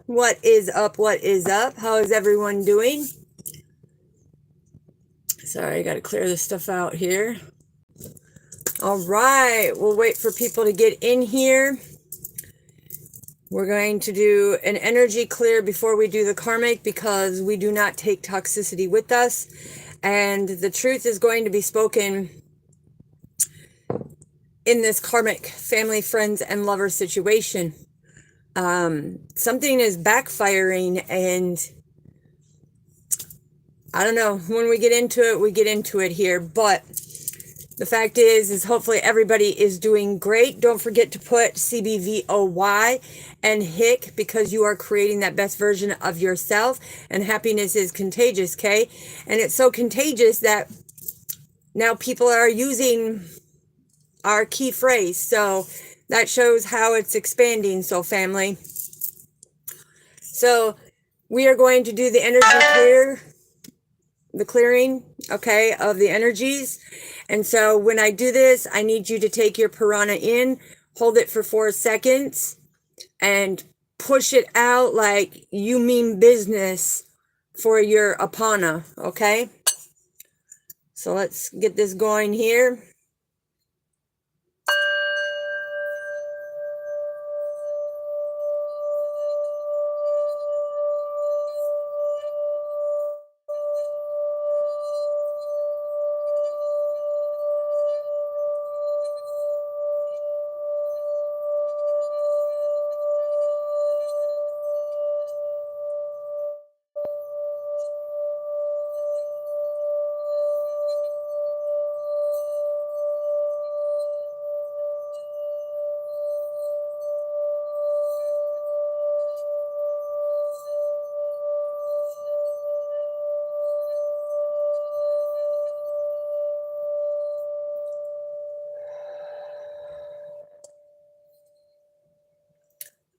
What is up? What is up? How is everyone doing? Sorry, I got to clear this stuff out here. All right, we'll wait for people to get in here. We're going to do an energy clear before we do the karmic because we do not take toxicity with us. And the truth is going to be spoken in this karmic family, friends, and lover situation. Something is backfiring, and I don't know, when we get into it here, but the fact is hopefully everybody is doing great. Don't forget to put CBVOY and HICK because you are creating that best version of yourself, and happiness is contagious, okay? And it's so contagious that now people are using our key phrase, so that shows how it's expanding. So family, so we are going to do the energy clearing, okay, of the energies. And so when I do this, I need you to take your piranha in, hold it for 4 seconds, and push it out like you mean business for your apana, okay? So let's get this going here.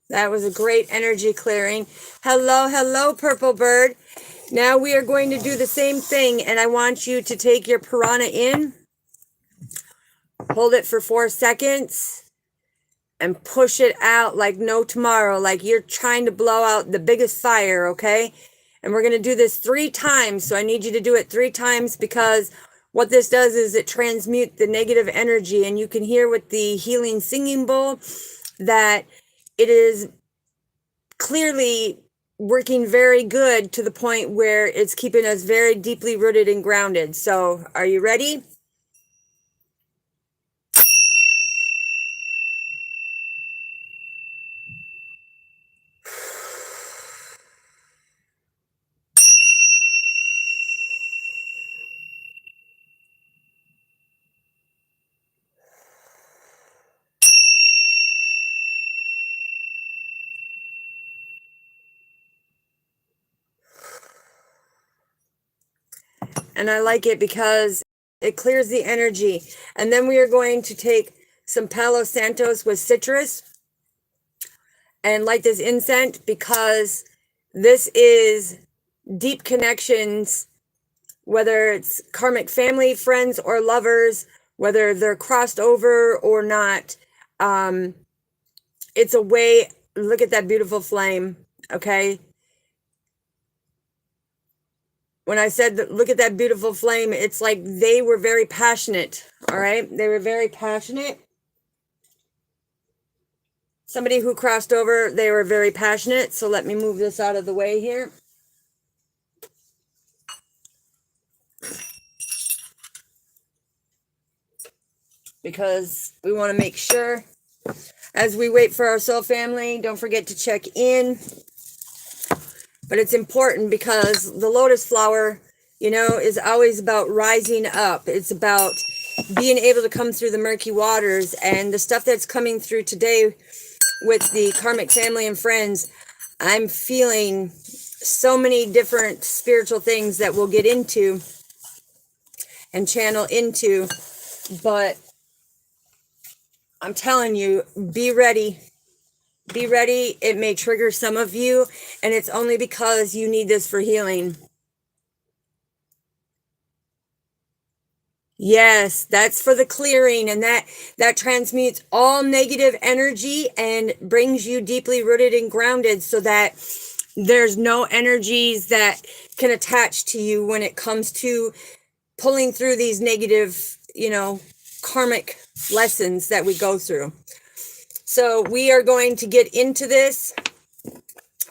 That was a great energy clearing. Hello, hello, purple bird. Now we are going to do the same thing, and I want you to take your piranha in, hold it for 4 seconds, and push it out like no tomorrow, like you're trying to blow out the biggest fire, okay? And we're going to do this 3 times, so I need you to do it 3 times because what this does is it transmutes the negative energy, and you can hear with the healing singing bowl that it is clearly working very good to the point where it's keeping us very deeply rooted and grounded. So are you ready? And I like it because it clears the energy. And then we are going to take some Palo Santos with citrus and light this incense because this is deep connections, whether it's karmic family, friends, or lovers, whether they're crossed over or not. It's a way, look at that beautiful flame, okay? When I said that, look at that beautiful flame, it's like they were very passionate, all right? They were very passionate. Somebody who crossed over, they were very passionate. So let me move this out of the way here. Because we want to make sure, as we wait for our soul family, don't forget to check in. But it's important because the lotus flower, you know, is always about rising up. It's about being able to come through the murky waters, and the stuff that's coming through today with the karmic family and friends. I'm feeling so many different spiritual things that we'll get into and channel into, but I'm telling you, be ready. Be ready. It may trigger some of you, and it's only because you need this for healing. Yes, that's for the clearing, and that transmutes all negative energy and brings you deeply rooted and grounded so that there's no energies that can attach to you when it comes to pulling through these negative, karmic lessons that we go through. So we are going to get into this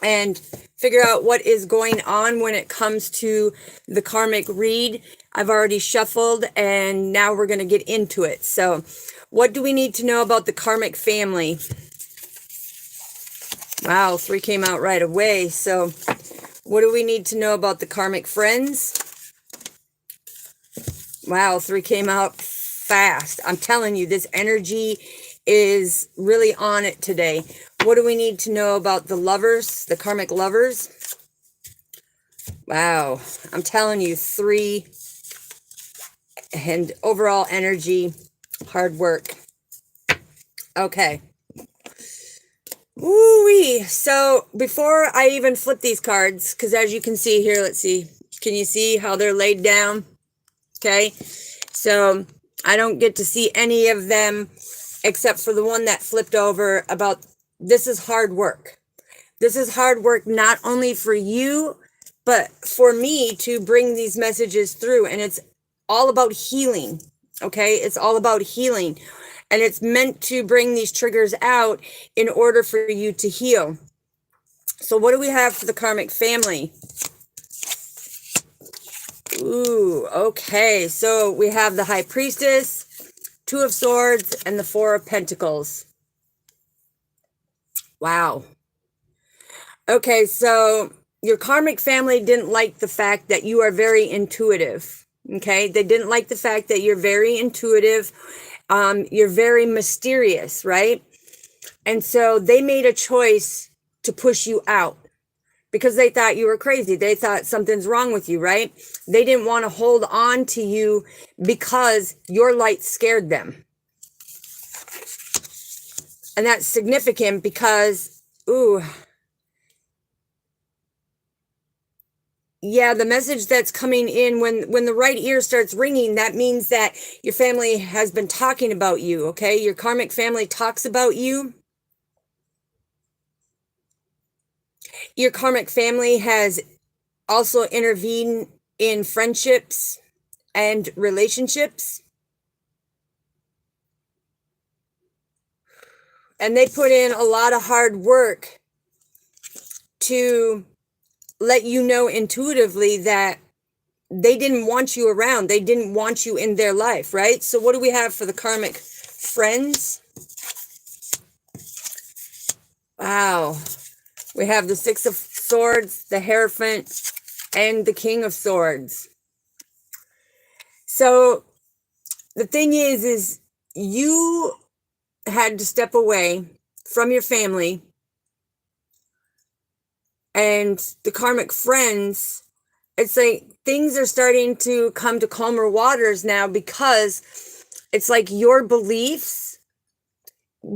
and figure out what is going on when it comes to the karmic read. I've already shuffled and now we're going to get into it. So what do we need to know about the karmic family? Wow, 3 came out right away. So what do we need to know about the karmic friends? Wow, 3 came out fast. I'm telling you, this energy is really on it today. What do we need to know about the lovers, the karmic lovers? Wow, I'm telling you, 3 and overall energy, hard work. Okay. Woo-wee. So before I even flip these cards, because as you can see here, let's see. Can you see how they're laid down? Okay. So I don't get to see any of them except for the one that flipped over about this is hard work. This is hard work not only for you, but for me to bring these messages through. And it's all about healing. Okay. It's all about healing. And it's meant to bring these triggers out in order for you to heal. So what do we have for the karmic family? Ooh, okay. So we have the High Priestess, 2 of Swords, and the 4 of Pentacles. Wow. Okay, so your karmic family didn't like the fact that you are very intuitive. Okay, they didn't like the fact that you're very intuitive. You're very mysterious, right? And so they made a choice to push you out because they thought you were crazy. They thought something's wrong with you, right? They didn't want to hold on to you because your light scared them. And that's significant because, ooh, yeah, the message that's coming in when the right ear starts ringing, that means that your family has been talking about you, okay? Your karmic family talks about you. Your karmic family has also intervened in friendships and relationships. And they put in a lot of hard work to let you know intuitively that they didn't want you around. They didn't want you in their life, right? So what do we have for the karmic friends? Wow. We have the 6 of Swords, the Hierophant, and the King of Swords. So the thing is you had to step away from your family, and the karmic friends, it's like things are starting to come to calmer waters now because it's like your beliefs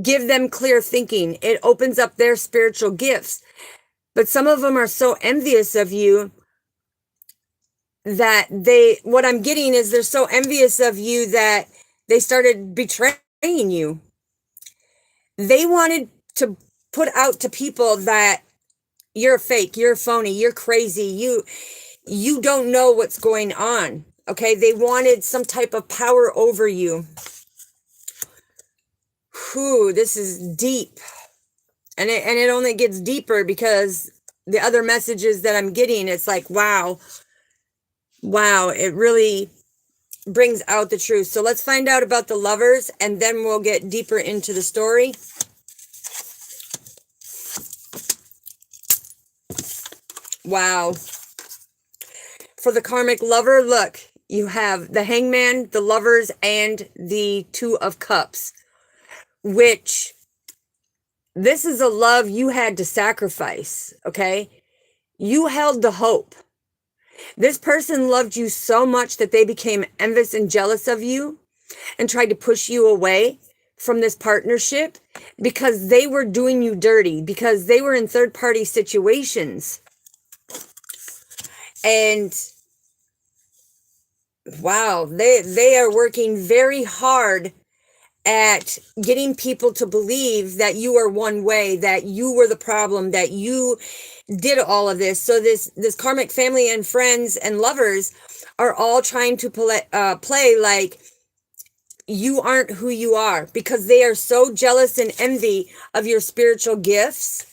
give them clear thinking. It opens up their spiritual gifts. But some of them are so envious of you that what I'm getting is they're so envious of you that they started betraying you. They wanted to put out to people that you're fake, you're phony, you're crazy, you don't know what's going on. Okay, they wanted some type of power over you. Whew, this is deep. And it only gets deeper because the other messages that I'm getting, it's like, wow, it really brings out the truth. So let's find out about the lovers, and then we'll get deeper into the story. Wow. For the karmic lover, look, you have the Hangman, the Lovers, and the 2 of Cups, which this is a love you had to sacrifice, okay? You held the hope. This person loved you so much that they became envious and jealous of you and tried to push you away from this partnership because they were doing you dirty, because they were in third-party situations. And wow, they are working very hard at getting people to believe that you are one way, that you were the problem, that you did all of this. So this karmic family and friends and lovers are all trying to play like you aren't who you are, because they are so jealous and envy of your spiritual gifts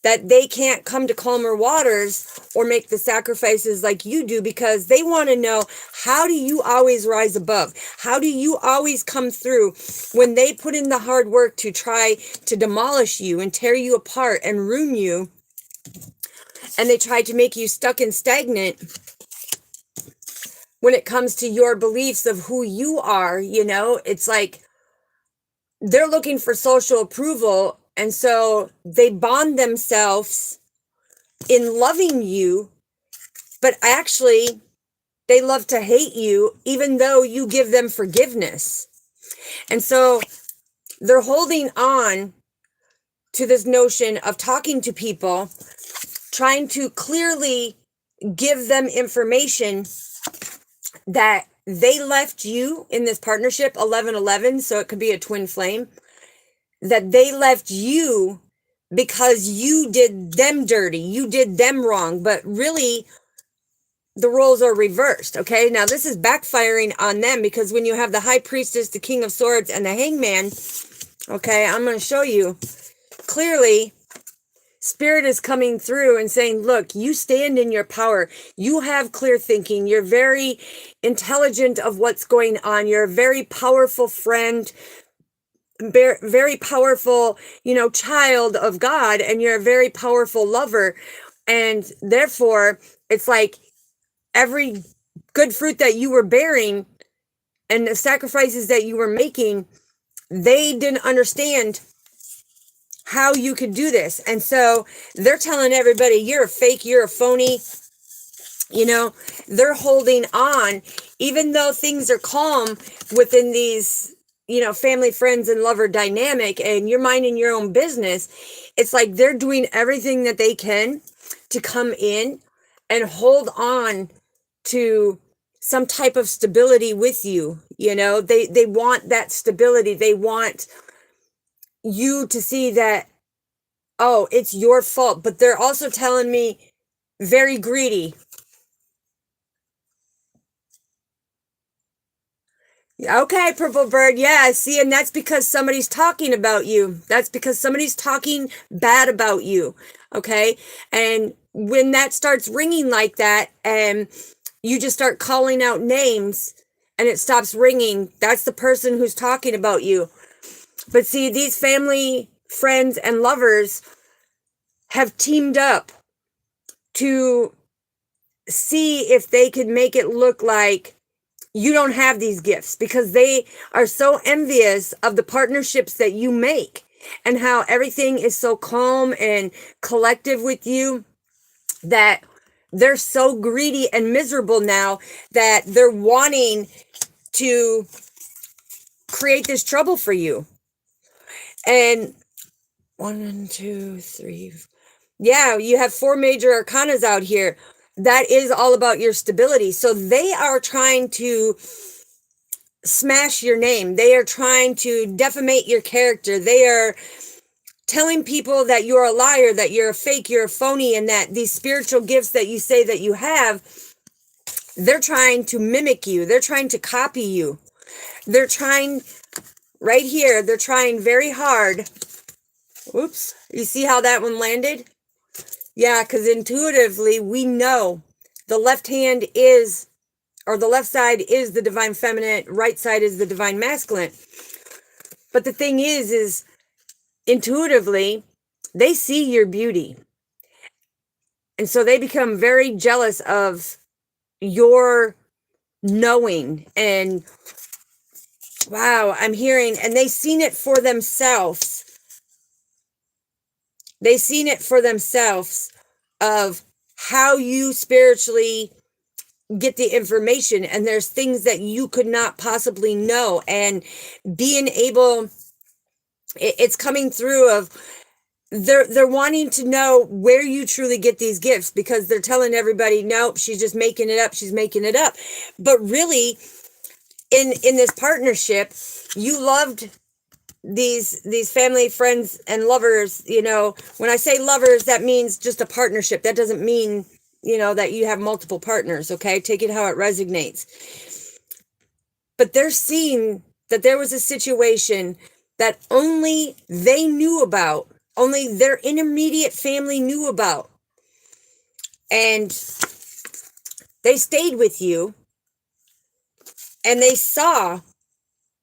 that they can't come to calmer waters or make the sacrifices like you do, because they want to know, how do you always rise above? How do you always come through when they put in the hard work to try to demolish you and tear you apart and ruin you, and they try to make you stuck and stagnant when it comes to your beliefs of who you are? It's like they're looking for social approval, and so they bond themselves in loving you, but actually they love to hate you even though you give them forgiveness. And so they're holding on to this notion of talking to people, trying to clearly give them information that they left you in this partnership 1111, so it could be a twin flame, that they left you because you did them dirty, you did them wrong, but really the roles are reversed. Okay, now this is backfiring on them, because when you have the high priestess, the king of swords, and the hangman, okay, I'm going to show you clearly. Spirit is coming through and saying, look, you stand in your power. You have clear thinking. You're very intelligent of what's going on. You're a very powerful friend, very powerful, child of God, and you're a very powerful lover. And therefore, it's like every good fruit that you were bearing and the sacrifices that you were making, they didn't understand how you could do this. And so they're telling everybody, you're a fake, you're a phony. They're holding on, even though things are calm within these, family, friends, and lover dynamic, and you're minding your own business. It's like they're doing everything that they can to come in and hold on to some type of stability with you. They want that stability. They want you to see that, oh, it's your fault. But they're also telling me very greedy. Okay, Purple Bird. Yeah, see, and that's because somebody's talking about you. That's because somebody's talking bad about you. Okay. And when that starts ringing like that, and you just start calling out names and it stops ringing, that's the person who's talking about you. But see, these family, friends, and lovers have teamed up to see if they could make it look like you don't have these gifts, because they are so envious of the partnerships that you make and how everything is so calm and collective with you, that they're so greedy and miserable now that they're wanting to create this trouble for you. And 1, 2, 3. Yeah, you have 4 major arcanas out here. That is all about your stability. So they are trying to smash your name. They are trying to defamate your character. They are telling people that you're a liar, that you're a fake, you're a phony, and that these spiritual gifts that you say that you have, they're trying to mimic you. They're trying to copy you. They're trying, right here, they're trying very hard. Oops. You see how that one landed? Yeah, because intuitively we know the left hand is, or the left side is the divine feminine, right side is the divine masculine. But the thing is intuitively, they see your beauty. And so they become very jealous of your knowing. And wow, I'm hearing, and they've seen it for themselves. They've seen it for themselves of how you spiritually get the information, and there's things that you could not possibly know, and being able, it's coming through of they're wanting to know where you truly get these gifts, because they're telling everybody, nope, she's just making it up. She's making it up. But really, in this partnership, you loved these family, friends, and lovers. When I say lovers, that means just a partnership. That doesn't mean, that you have multiple partners. Okay. Take it how it resonates. But they're seeing that there was a situation that only they knew about, only their intermediate family knew about. And they stayed with you and they saw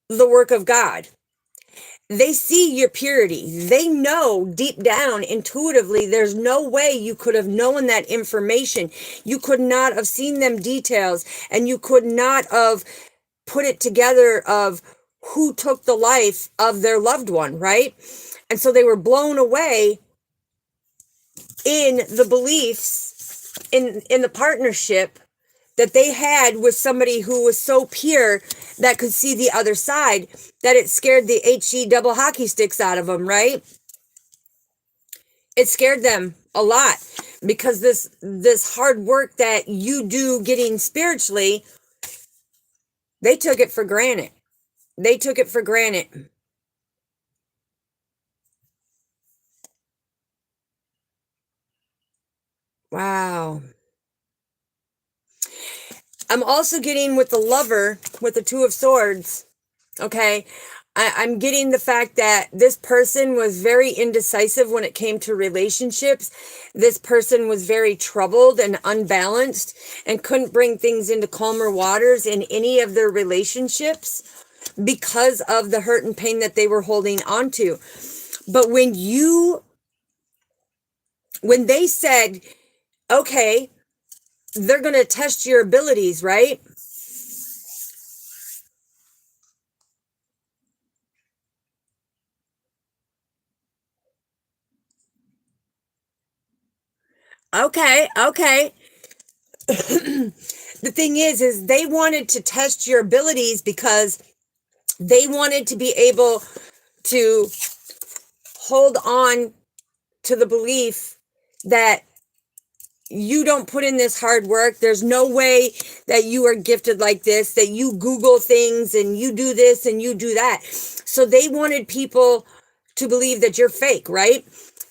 the work of God. They see your purity. They know deep down, intuitively, there's no way you could have known that information. You could not have seen them details, and you could not have put it together of who took the life of their loved one, right? And so they were blown away in the beliefs, in the partnership that they had with somebody who was so pure that could see the other side, that it scared the HE double hockey sticks out of them, right? It scared them a lot, because this hard work that you do getting spiritually, they took it for granted. They took it for granted. Wow. I'm also getting with the lover, with the Two of Swords, okay? I'm getting the fact that this person was very indecisive when it came to relationships. This person was very troubled and unbalanced and couldn't bring things into calmer waters in any of their relationships because of the hurt and pain that they were holding on to. But when they said, okay, they're going to test your abilities, right? Okay. The thing is they wanted to test your abilities because they wanted to be able to hold on to the belief that you don't put in this hard work. There's no way that you are gifted like this, that you Google things and you do this and you do that. So they wanted people to believe that you're fake, right?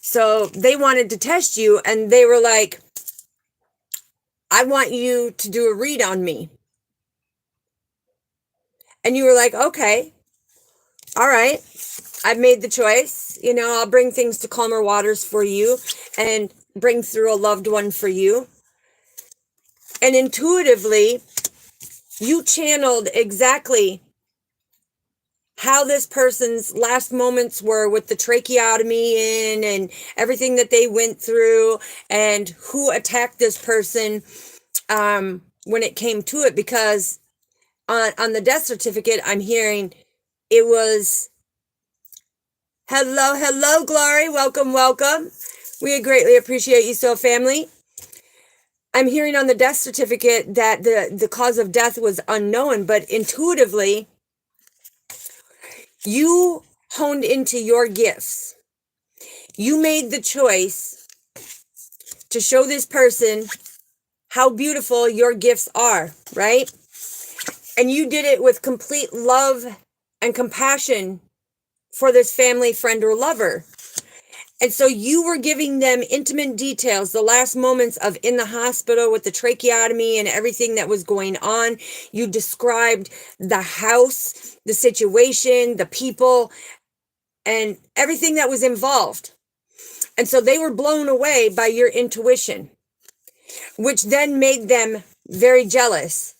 So they wanted to test you, and they were like, I want you to do a read on me. And you were like, okay, all right, I've made the choice. I'll bring things to calmer waters for you and bring through a loved one for you. And intuitively, you channeled exactly how this person's last moments were with the tracheotomy in and everything that they went through, and who attacked this person when it came to it. Because on the death certificate, I'm hearing it was, hello, Glory, welcome. We greatly appreciate you, so family. I'm hearing on the death certificate that the cause of death was unknown, but intuitively, you honed into your gifts. You made the choice to show this person how beautiful your gifts are, right? And you did it with complete love and compassion for this family, friend, or lover. And so you were giving them intimate details, the last moments of in the hospital with the tracheotomy and everything that was going on. You described the house, the situation, the people, and everything that was involved. And so they were blown away by your intuition, which then made them very jealous,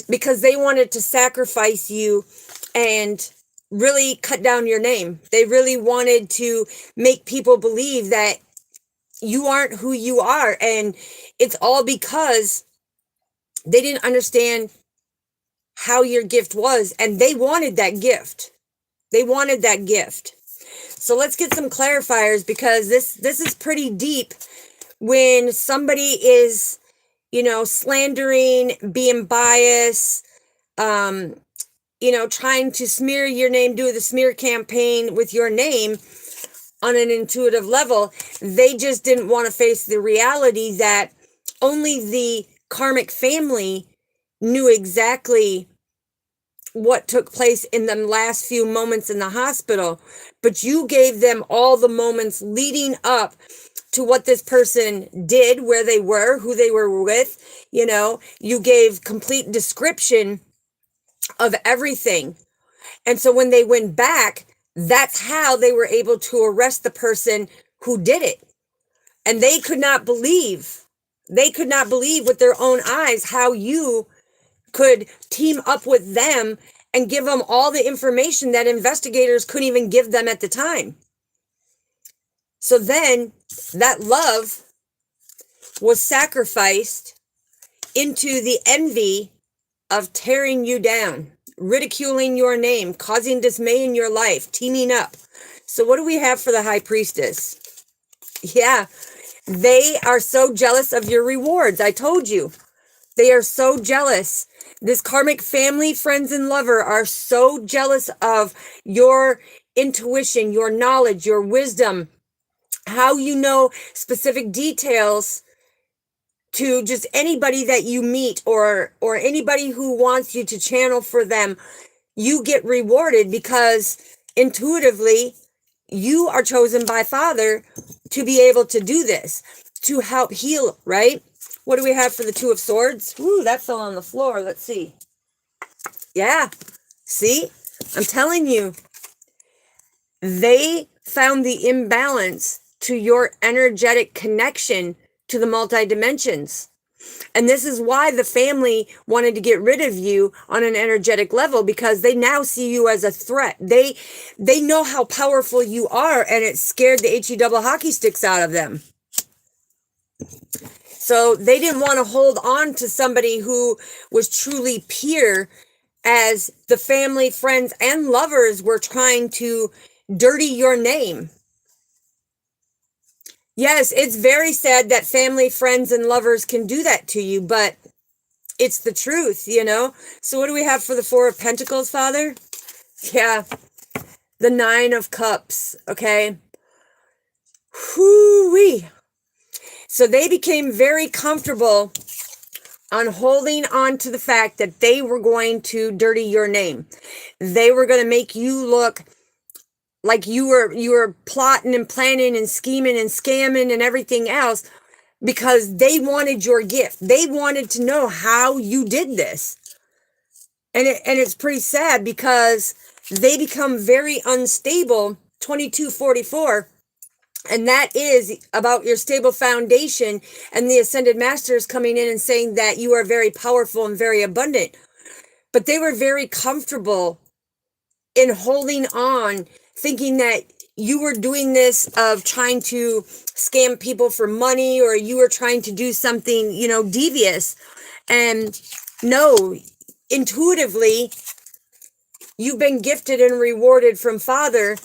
because they wanted to sacrifice you and really cut down your name. They really wanted to make people believe that you aren't who you are. And it's all because they didn't understand how your gift was, and they wanted that gift. They wanted that gift. So let's get some clarifiers, because this is pretty deep when somebody is, slandering, being biased, trying to smear your name, do the smear campaign with your name. on an intuitive level. They just didn't want to face the reality that only the karmic family knew exactly what took place in them last few moments in the hospital, but you gave them all the moments leading up to what this person did, where they were, who they were with. You gave complete description of everything. And so when they went back, that's how they were able to arrest the person who did it. And they could not believe with their own eyes how you could team up with them and give them all the information that investigators couldn't even give them at the time. So then that love was sacrificed into the envy of tearing you down, ridiculing your name, causing dismay in your life, teaming up. So what do we have for the high priestess? Yeah, they are so jealous of your rewards. I told you. They are so jealous. This karmic family, friends, and lover are so jealous of your intuition, your knowledge, your wisdom, how you know specific details to just anybody that you meet or anybody who wants you to channel for them. You get rewarded because intuitively you are chosen by Father to be able to do this, to help heal, right? What do we have for the Two of Swords? Ooh, that fell on the floor. Let's see. Yeah, see? I'm telling you, they found the imbalance to your energetic connection to the multi-dimensions. And this is why the family wanted to get rid of you on an energetic level, because they now see you as a threat. They know how powerful you are, and it scared the HE double hockey sticks out of them. So they didn't want to hold on to somebody who was truly pure, as the family, friends, and lovers were trying to dirty your name. Yes, it's very sad that family, friends, and lovers can do that to you, but it's the truth, So what do we have for the Four of Pentacles, Father? Yeah, the Nine of Cups, okay? Whoo-wee. So they became very comfortable on holding on to the fact that they were going to dirty your name. They were going to make you look like you were plotting and planning and scheming and scamming and everything else, because they wanted your gift. They wanted to know how you did this. And it's pretty sad, because they become very unstable, 2244. And that is about your stable foundation, and the Ascended Masters coming in and saying that you are very powerful and very abundant. But they were very comfortable in holding on, thinking that you were doing this of trying to scam people for money, or you were trying to do something, devious. And no, intuitively, you've been gifted and rewarded from Father.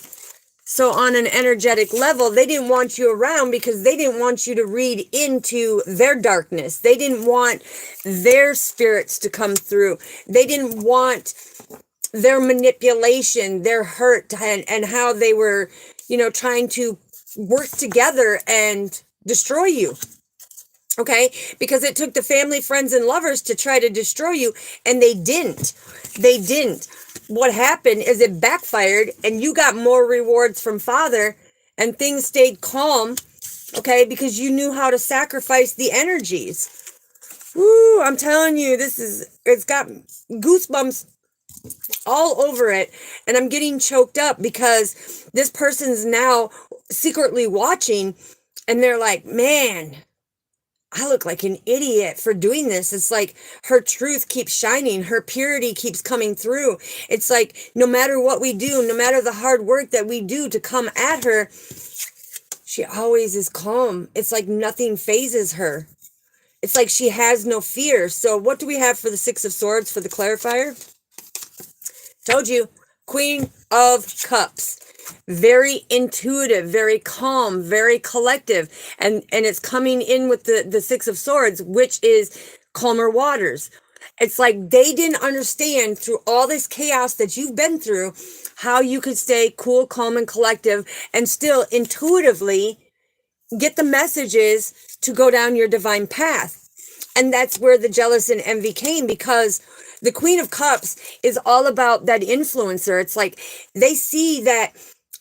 So on an energetic level, they didn't want you around because they didn't want you to read into their darkness. They didn't want their spirits to come through. They didn't want their manipulation, their hurt, and how they were, trying to work together and destroy you. Okay? Because it took the family, friends, and lovers to try to destroy you, and they didn't. They didn't. What happened is it backfired, and you got more rewards from Father, and things stayed calm, okay, because you knew how to sacrifice the energies. Woo, I'm telling you, it's got goosebumps all over it, and I'm getting choked up because this person's now secretly watching, and they're like, man, I look like an idiot for doing this. It's like her truth keeps shining. Her purity keeps coming through. It's like no matter what we do, no matter the hard work that we do to come at her, she always is calm. It's like nothing phases her. It's like she has no fear. So what do we have for the Six of Swords for the clarifier? Told you, Queen of Cups. Very intuitive, very calm, very collective, and it's coming in with the Six of Swords, which is calmer waters. It's like they didn't understand through all this chaos that you've been through how you could stay cool, calm, and collective and still intuitively get the messages to go down your divine path. And that's where the jealous and envy came, because the Queen of Cups is all about that influencer. It's like they see that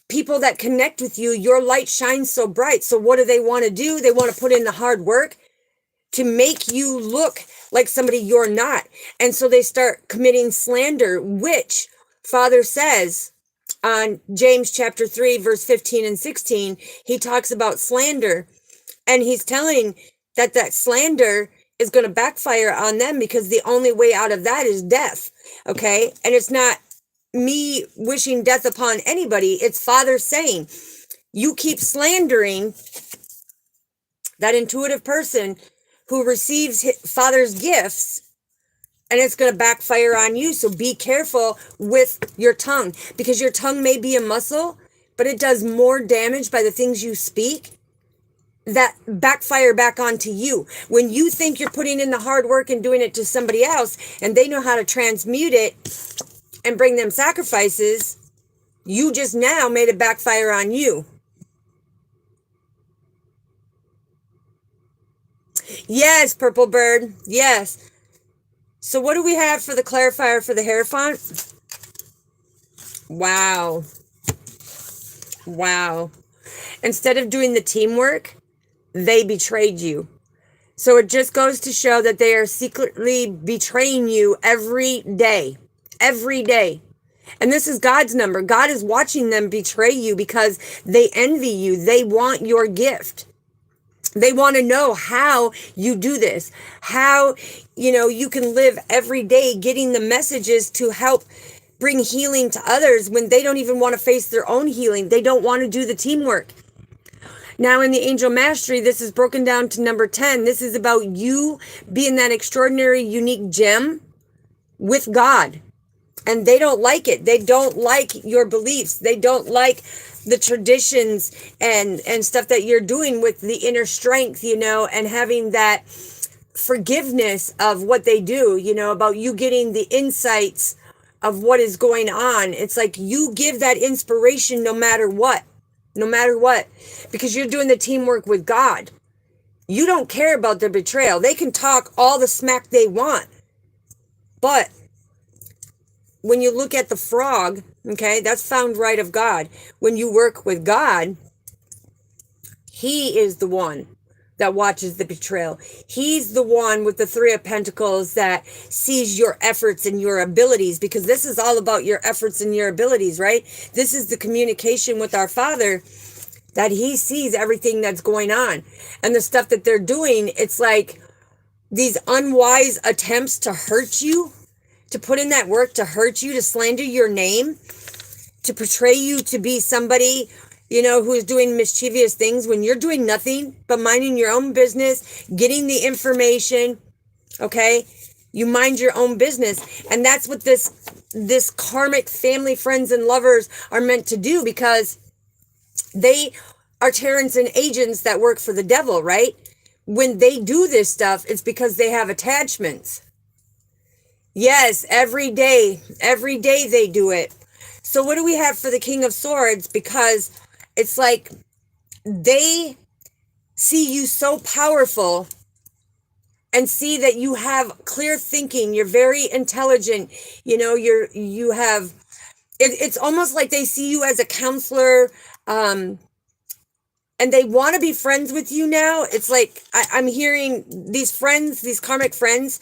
people that connect with you, your light shines so bright. So what do? They want to put in the hard work to make you look like somebody you're not. And so they start committing slander, which Father says on James chapter 3, verse 15 and 16, he talks about slander. And he's telling that slander is going to backfire on them, because the only way out of that is death. Okay. And it's not me wishing death upon anybody. It's Father saying, you keep slandering that intuitive person who receives Father's gifts, and it's going to backfire on you. So be careful with your tongue, because your tongue may be a muscle, but it does more damage by the things you speak that backfire back onto you. When you think you're putting in the hard work and doing it to somebody else, and they know how to transmute it and bring them sacrifices, you just now made it backfire on you. Yes, Purple Bird. Yes. So what do we have for the clarifier for the Hierophant? Wow. Wow. Instead of doing the teamwork, they betrayed you. So it just goes to show that they are secretly betraying you every day. Every day. And this is God's number. God is watching them betray you because they envy you. They want your gift. They want to know how you do this, how, you can live every day getting the messages to help bring healing to others when they don't even want to face their own healing. They don't want to do the teamwork. Now in the Angel Mastery, this is broken down to number 10. This is about you being that extraordinary, unique gem with God. And they don't like it. They don't like your beliefs. They don't like the traditions and stuff that you're doing with the inner strength, and having that forgiveness of what they do, about you getting the insights of what is going on. It's like you give that inspiration no matter what, because you're doing the teamwork with God. You don't care about their betrayal. They can talk all the smack they want, but when you look at the frog, okay, that's found right of God. When you work with God, He is the one that watches the betrayal. He's the one with the Three of Pentacles that sees your efforts and your abilities, because this is all about your efforts and your abilities, right? This is the communication with our Father, that He sees everything that's going on. And the stuff that they're doing, it's like these unwise attempts to hurt you, to put in that work to hurt you, to slander your name, to portray you to be somebody, who is doing mischievous things when you're doing nothing but minding your own business, getting the information, okay? You mind your own business. And that's what this karmic family, friends, and lovers are meant to do, because they are Terrans and agents that work for the devil, right? When they do this stuff, it's because they have attachments. Yes, every day they do it. So what do we have for the King of Swords? Because it's like they see you so powerful and see that you have clear thinking. You're very intelligent. It's almost like they see you as a counselor, and they want to be friends with you now. It's like I'm hearing these friends, these karmic friends,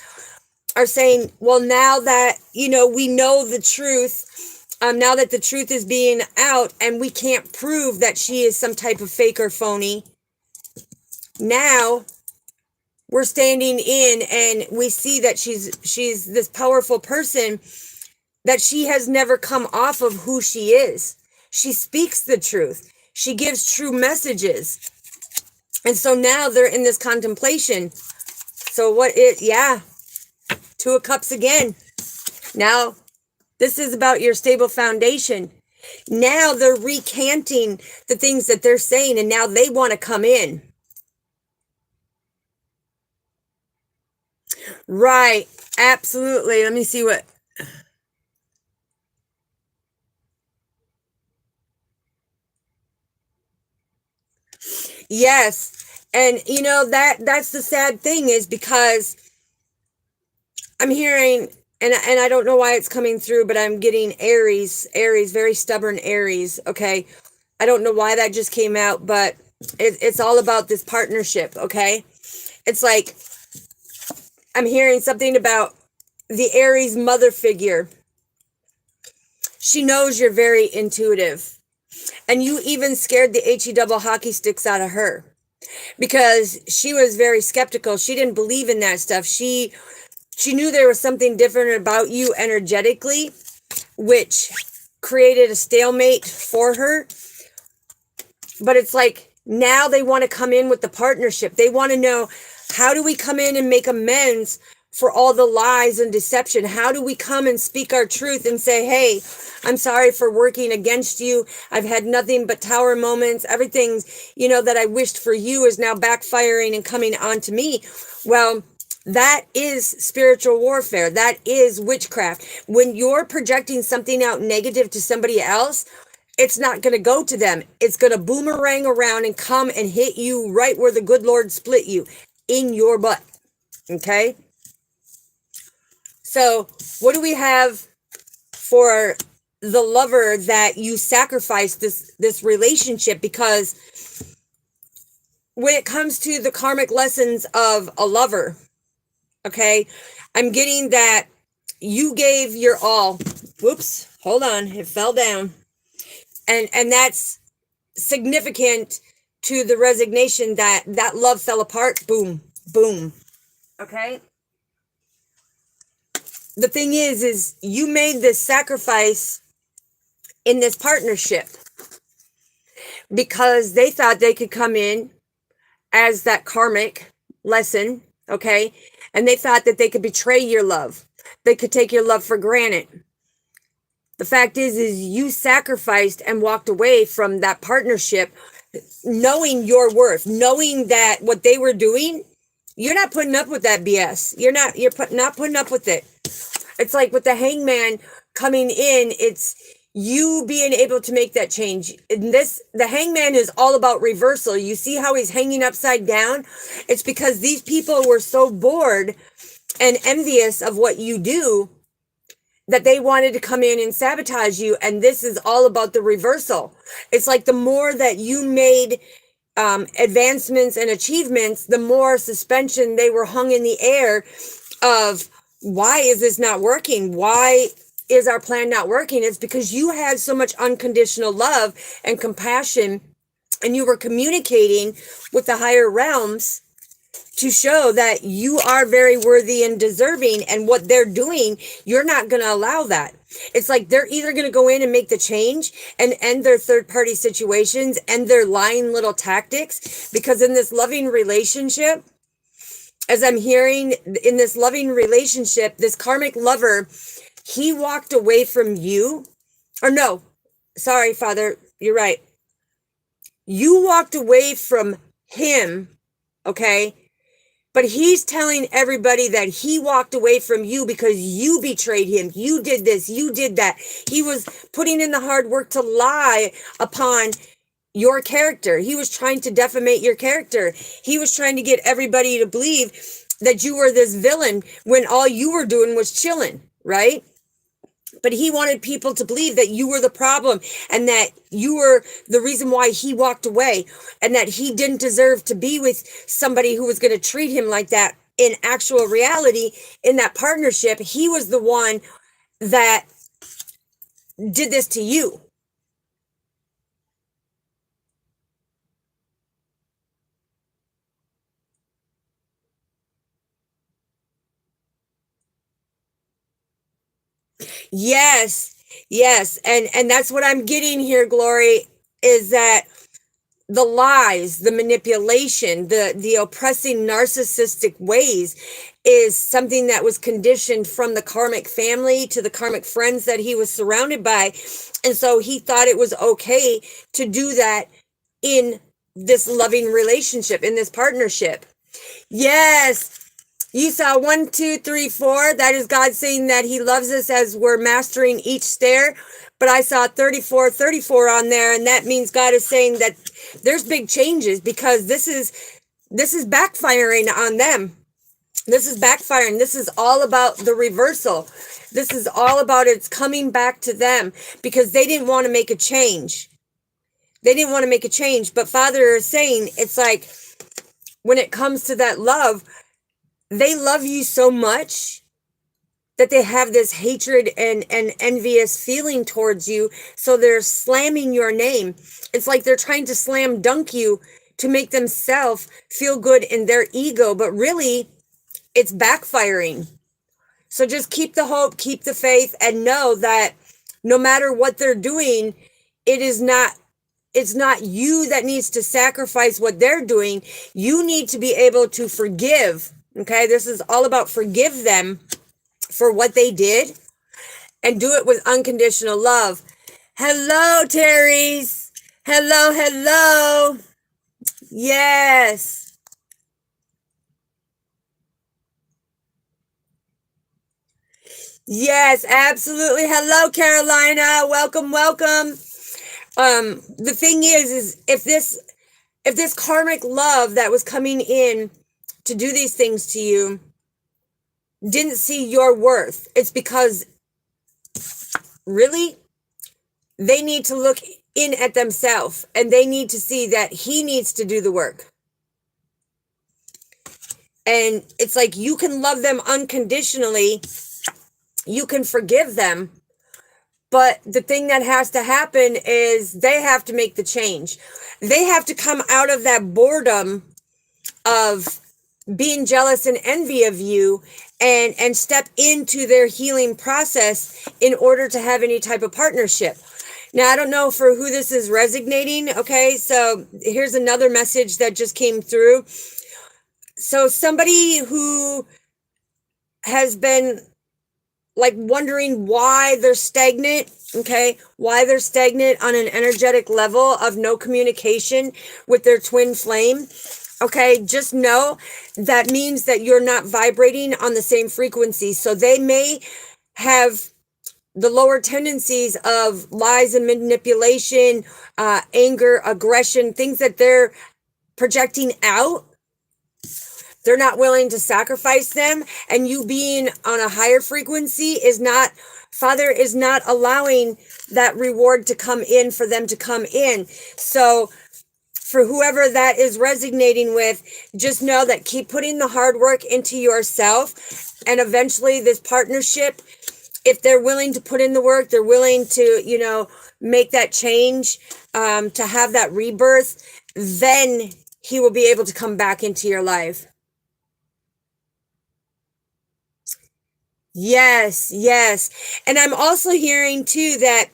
are saying, well, now that, we know the truth, now that the truth is being out and we can't prove that she is some type of fake or phony, now we're standing in and we see that she's this powerful person, that she has never come off of who she is. She speaks the truth. She gives true messages. And so now they're in this contemplation. So Two of Cups again. Now, this is about your stable foundation. Now they're recanting the things that they're saying, and now they want to come in. Right. Absolutely. Let me see what. Yes. And you know that's the sad thing is because I'm hearing and I don't know why it's coming through, but I'm getting Aries, very stubborn Aries. Okay. I don't know why that just came out, but it's all about this partnership. Okay. It's like I'm hearing something about the Aries mother figure. She knows you're very intuitive. And you even scared the HE double hockey sticks out of her because she was very skeptical. She didn't believe in that stuff. She knew there was something different about you energetically, which created a stalemate for her. But it's like now they want to come in with the partnership. They want to know, how do we come in and make amends for all the lies and deception? How do we come and speak our truth and say, hey, I'm sorry for working against you. I've had nothing but tower moments. Everything, that I wished for you is now backfiring and coming onto me. Well, that is spiritual warfare. That is witchcraft. When you're projecting something out negative to somebody else, it's not going to go to them. It's going to boomerang around and come and hit you right where the good Lord split you, in your butt. Okay? So what do we have for the lover that you sacrifice this relationship? Because when it comes to the karmic lessons of a lover, okay, I'm getting that you gave your all. Whoops, hold on, it fell down. And that's significant to the resignation that love fell apart. Boom, boom. Okay? The thing is you made this sacrifice in this partnership because they thought they could come in as that karmic lesson, okay? And they thought that they could betray your love. They could take your love for granted. The fact is you sacrificed and walked away from that partnership knowing your worth, knowing that what they were doing, you're not putting up with that BS. You're not putting up with it. It's like with the hangman coming in, it's you being able to make that change. The hangman is all about reversal. You see how he's hanging upside down? It's because these people were so bored and envious of what you do that they wanted to come in and sabotage you. And this is all about the reversal. It's like the more that you made advancements and achievements, the more suspension they were hung in the air of, why is this not working? Why is our plan not working? It's because you had so much unconditional love and compassion, and you were communicating with the higher realms to show that you are very worthy and deserving, and what they're doing, you're not going to allow that. It's like they're either going to go in and make the change and end their third-party situations and their lying little tactics, because in this loving relationship, as I'm hearing, in this loving relationship, this karmic lover, he walked away from you. Or no, sorry, Father, you're right. You walked away from him, okay? But he's telling everybody that he walked away from you because you betrayed him. You did this, you did that. He was putting in the hard work to lie upon your character. He was trying to defamate your character. He was trying to get everybody to believe that you were this villain when all you were doing was chilling, right? But he wanted people to believe that you were the problem and that you were the reason why he walked away, and that he didn't deserve to be with somebody who was going to treat him like that. In actual reality, in that partnership, he was the one that did this to you. Yes, yes. And that's what I'm getting here, Glory, is that the lies, the manipulation, the oppressing narcissistic ways is something that was conditioned from the karmic family to the karmic friends that he was surrounded by. And so he thought it was okay to do that in this loving relationship, in this partnership. Yes. You saw 1, 2, 3, 4. That is God saying that he loves us as we're mastering each stair. But I saw 34, 34 on there. And that means God is saying that there's big changes because this is backfiring on them. This is backfiring. This is all about the reversal. This is all about it's coming back to them because they didn't want to make a change. They didn't want to make a change. But Father is saying it's like when it comes to that love, they love you so much that they have this hatred and envious feeling towards you. So they're slamming your name. It's like they're trying to slam dunk you to make themselves feel good in their ego. But really, it's backfiring. So just keep the hope, keep the faith, and know that no matter what they're doing, it's not you that needs to sacrifice what they're doing. You need to be able to forgive. Okay, this is all about forgive them for what they did and do it with unconditional love. Hello, Terry's. Hello, hello. Yes. Yes, absolutely. Hello, Carolina. Welcome, welcome. The thing is if this karmic love that was coming in to do these things to you didn't see your worth, it's because really they need to look in at themselves and they need to see that he needs to do the work. And it's like you can love them unconditionally, you can forgive them, but the thing that has to happen is they have to make the change. They have to come out of that boredom of being jealous and envy of you and step into their healing process in order to have any type of partnership. Now, I don't know for who this is resonating. Okay, so here's another message that just came through. So somebody who has been like wondering why they're stagnant, okay, why they're stagnant on an energetic level of no communication with their twin flame. Okay, just know that means that you're not vibrating on the same frequency. So they may have the lower tendencies of lies and manipulation, anger, aggression, things that they're projecting out. They're not willing to sacrifice them. And you being on a higher frequency Father is not allowing that reward to come in for them to come in. So for whoever that is resonating with, just know that keep putting the hard work into yourself. And eventually this partnership, if they're willing to put in the work, they're willing to, make that change, to have that rebirth, then he will be able to come back into your life. Yes, yes. And I'm also hearing too that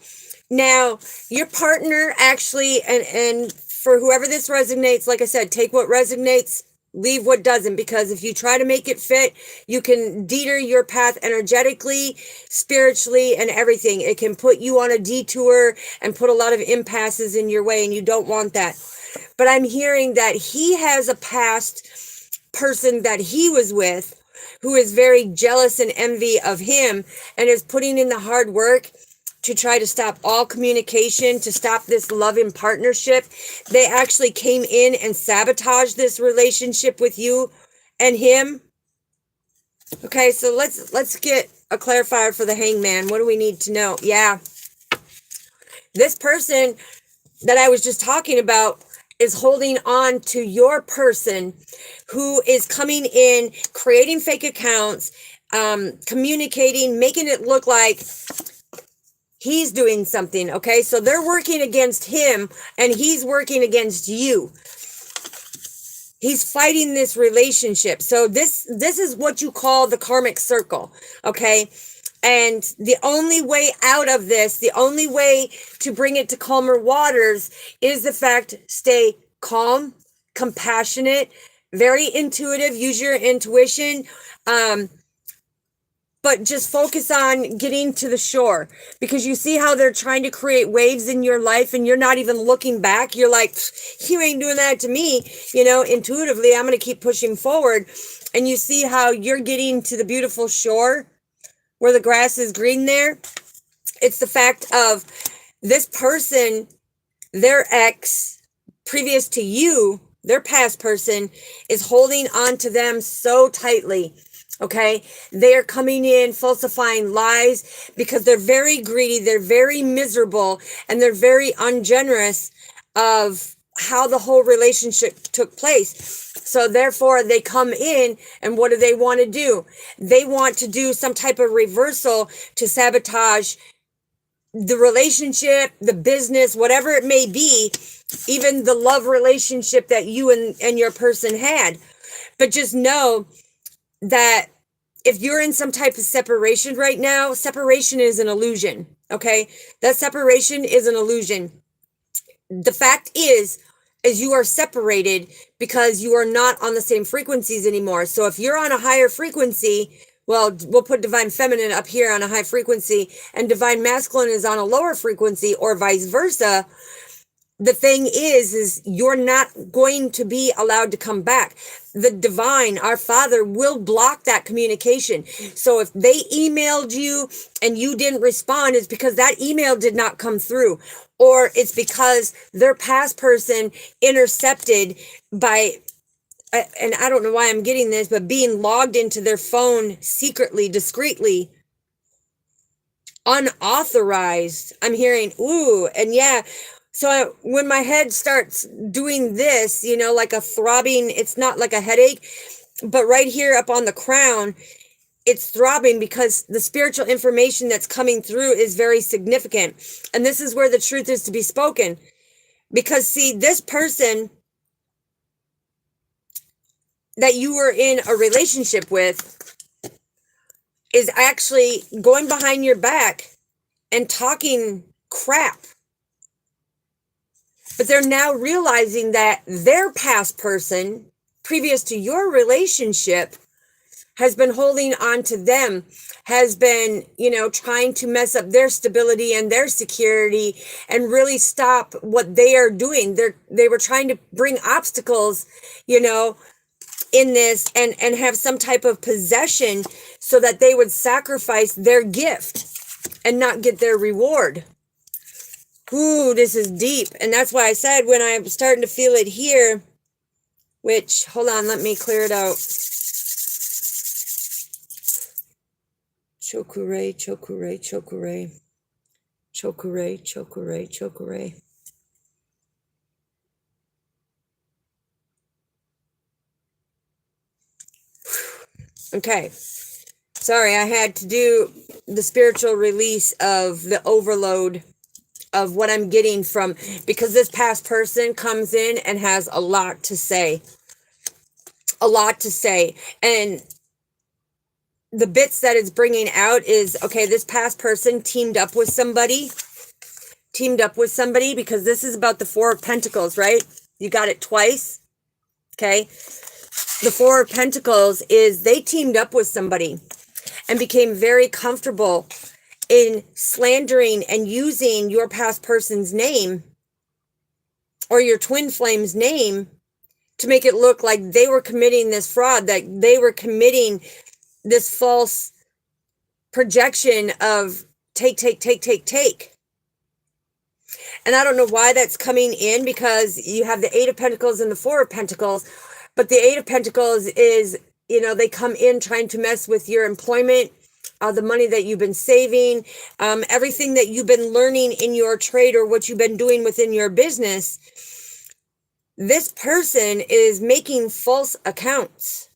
now your partner actually, and for whoever this resonates, like I said, take what resonates, leave what doesn't, because if you try to make it fit, you can deter your path energetically, spiritually, and everything. It can put you on a detour and put a lot of impasses in your way, and you don't want that. But I'm hearing that he has a past person that he was with who is very jealous and envy of him and is putting in the hard work to try to stop all communication, to stop this loving partnership. They actually came in and sabotaged this relationship with you and him. Okay, so let's get a clarifier for the hangman. What do we need to know? Yeah. This person that I was just talking about is holding on to your person who is coming in, creating fake accounts, communicating, making it look like he's doing something. Okay, so they're working against him and he's working against you. He's fighting this relationship. So this is what you call the karmic circle. Okay, and the only way out of this, the only way to bring it to calmer waters is the fact, stay calm, compassionate, very intuitive, use your intuition. But but just focus on getting to the shore, because you see how they're trying to create waves in your life and you're not even looking back. You're like, you ain't doing that to me. You know, intuitively, I'm going to keep pushing forward. And you see how you're getting to the beautiful shore where the grass is green there. It's the fact of this person, their ex, previous to you, their past person, is holding on to them so tightly. Okay, they're coming in falsifying lies because they're very greedy, they're very miserable, and they're very ungenerous of how the whole relationship took place. So therefore they come in, and what do they want to do? They want to do some type of reversal to sabotage the relationship, the business, whatever it may be, even the love relationship that you and your person had. But just know that if you're in some type of separation right now, separation is an illusion. Okay, that separation is an illusion. The fact is you are separated because you are not on the same frequencies anymore. So if you're on a higher frequency, well, we'll put divine feminine up here on a high frequency and divine masculine is on a lower frequency, or vice versa. The thing is you're not going to be allowed to come back. The divine, our Father, will block that communication. So if they emailed you and you didn't respond, it's because that email did not come through. Or it's because their past person intercepted by, and I don't know why I'm getting this, but being logged into their phone secretly, discreetly, unauthorized. I'm hearing, ooh, and yeah. So when my head starts doing this, you know, like a throbbing, it's not like a headache, but right here up on the crown, it's throbbing because the spiritual information that's coming through is very significant. And this is where the truth is to be spoken. Because see, this person that you were in a relationship with is actually going behind your back and talking crap. But they're now realizing that their past person, previous to your relationship, has been holding on to them, has been, you know, trying to mess up their stability and their security and really stop what they are doing. They were trying to bring obstacles, you know, in this and have some type of possession so that they would sacrifice their gift and not get their reward. Ooh, this is deep. And that's why I said when I'm starting to feel it here, which, hold on, let me clear it out. Chokure, chokure, chokure. Chokure, chokure, chokure. Okay. Sorry, I had to do the spiritual release of the overload of what I'm getting from, because this past person comes in and has a lot to say. A lot to say. And the bits that it's bringing out is, okay, this past person teamed up with somebody. Because this is about the Four of Pentacles, right? You got it twice. Okay. The Four of Pentacles is they teamed up with somebody and became very comfortable in slandering and using your past person's name or your twin flame's name to make it look like they were committing this fraud, that they were committing this false projection of take. And I don't know why that's coming in, because you have the Eight of Pentacles and the Four of Pentacles, but the Eight of Pentacles is, you know, they come in trying to mess with your employment, the money that you've been saving, everything that you've been learning in your trade or what you've been doing within your business. This person is making false accounts,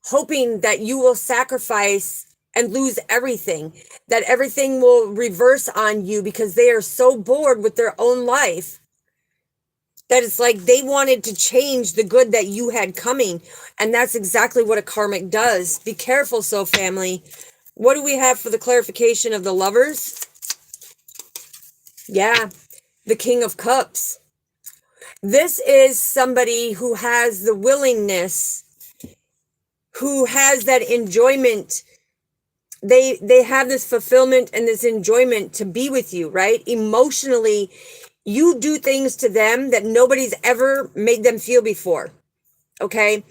hoping that you will sacrifice and lose everything, that everything will reverse on you because they are so bored with their own life that it's like they wanted to change the good that you had coming. And that's exactly what a karmic does. Be careful, so family. What do we have for the clarification of the Lovers? Yeah, the King of Cups. This is somebody who has the willingness, who has that enjoyment. They have this fulfillment and this enjoyment to be with you, right? Emotionally, you do things to them that nobody's ever made them feel before. Okay?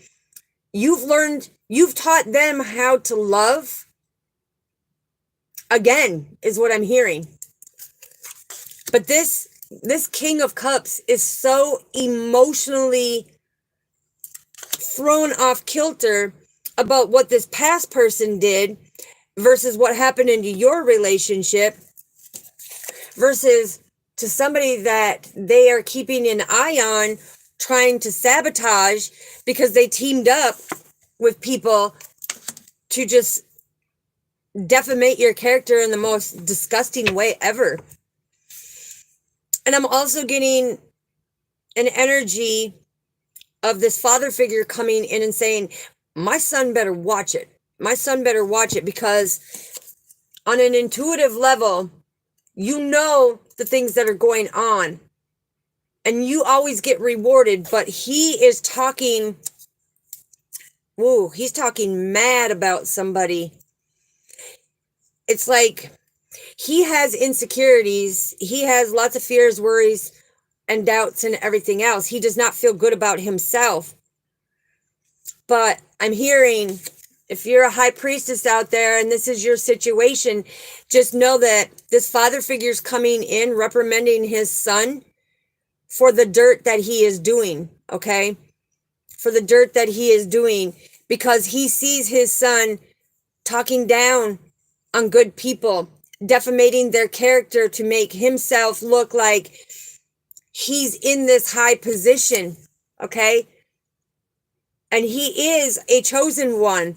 You've taught them how to love. Again, is what I'm hearing. But this King of Cups is so emotionally thrown off kilter about what this past person did versus what happened into your relationship versus to somebody that they are keeping an eye on, trying to sabotage because they teamed up with people to just defamate your character in the most disgusting way ever. And I'm also getting an energy of this father figure coming in and saying, my son better watch it. My son better watch it, because on an intuitive level, you know the things that are going on and you always get rewarded, but he is talking, he's talking mad about somebody. It's like he has insecurities. He has lots of fears, worries, and doubts and everything else. He does not feel good about himself. But I'm hearing, if you're a high priestess out there and this is your situation, just know that this father figure is coming in reprimanding his son for the dirt that he is doing, okay? For the dirt that he is doing, because he sees his son talking down on good people, defamating their character to make himself look like he's in this high position, okay? And he is a chosen one.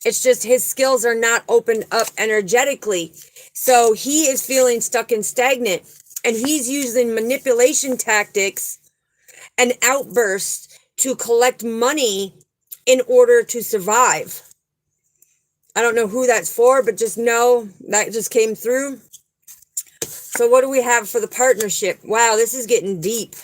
It's just his skills are not opened up energetically. So he is feeling stuck and stagnant. And he's using manipulation tactics and outbursts to collect money in order to survive. I don't know who that's for, but just know that just came through. So what do we have for the partnership? Wow, this is getting deep.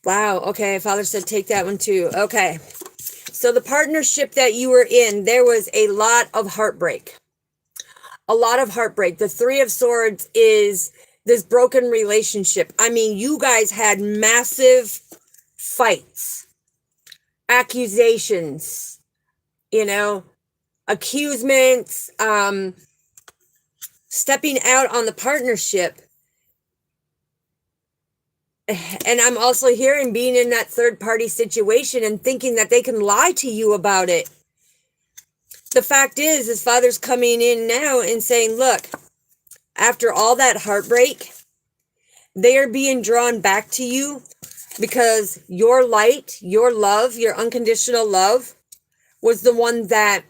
Wow, okay, Father said take that one too. Okay, so the partnership that you were in, there was a lot of heartbreak. A lot of heartbreak. The Three of Swords is this broken relationship. I mean, you guys had massive fights, accusations, accusements, stepping out on the partnership. And I'm also hearing being in that third party situation and thinking that they can lie to you about it. The fact is Father's coming in now and saying, look, after all that heartbreak, they are being drawn back to you because your light, your love, your unconditional love was the one that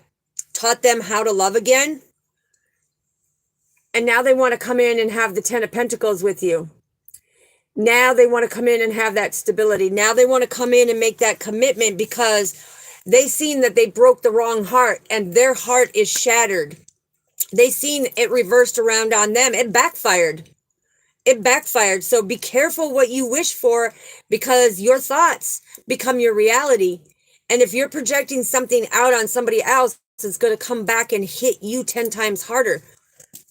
taught them how to love again. And now they want to come in and have the Ten of Pentacles with you. Now they want to come in and have that stability. Now they want to come in and make that commitment because they seen that they broke the wrong heart and their heart is shattered. They seen it reversed around on them. It backfired. It backfired. So be careful what you wish for, because your thoughts become your reality. And if you're projecting something out on somebody else, it's going to come back and hit you 10 times harder,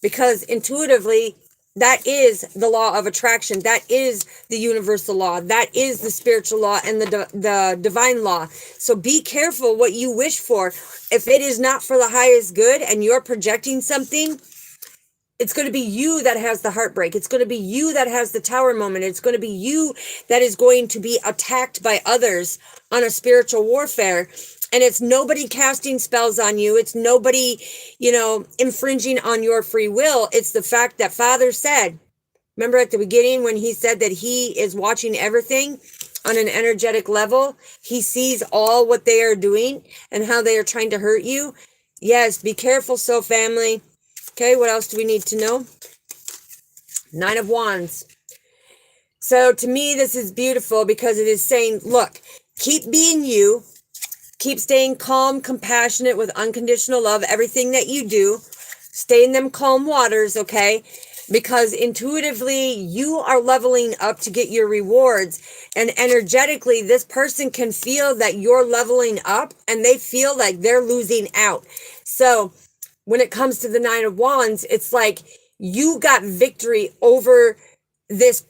because intuitively, that is the law of attraction. That is the universal law. That is the spiritual law and the divine law. So be careful what you wish for. If it is not for the highest good and you're projecting something, it's going to be you that has the heartbreak. It's going to be you that has the tower moment. It's going to be you that is going to be attacked by others on a spiritual warfare. And it's nobody casting spells on you. It's nobody, infringing on your free will. It's the fact that Father said, remember at the beginning when he said that he is watching everything on an energetic level? He sees all what they are doing and how they are trying to hurt you. Yes, be careful, so family. Okay, what else do we need to know? Nine of Wands. So to me, this is beautiful because it is saying, look, keep being you. Keep staying calm, compassionate with unconditional love. Everything that you do, stay in them calm waters, okay? Because intuitively, you are leveling up to get your rewards. And energetically, this person can feel that you're leveling up and they feel like they're losing out. So when it comes to the Nine of Wands, it's like you got victory over this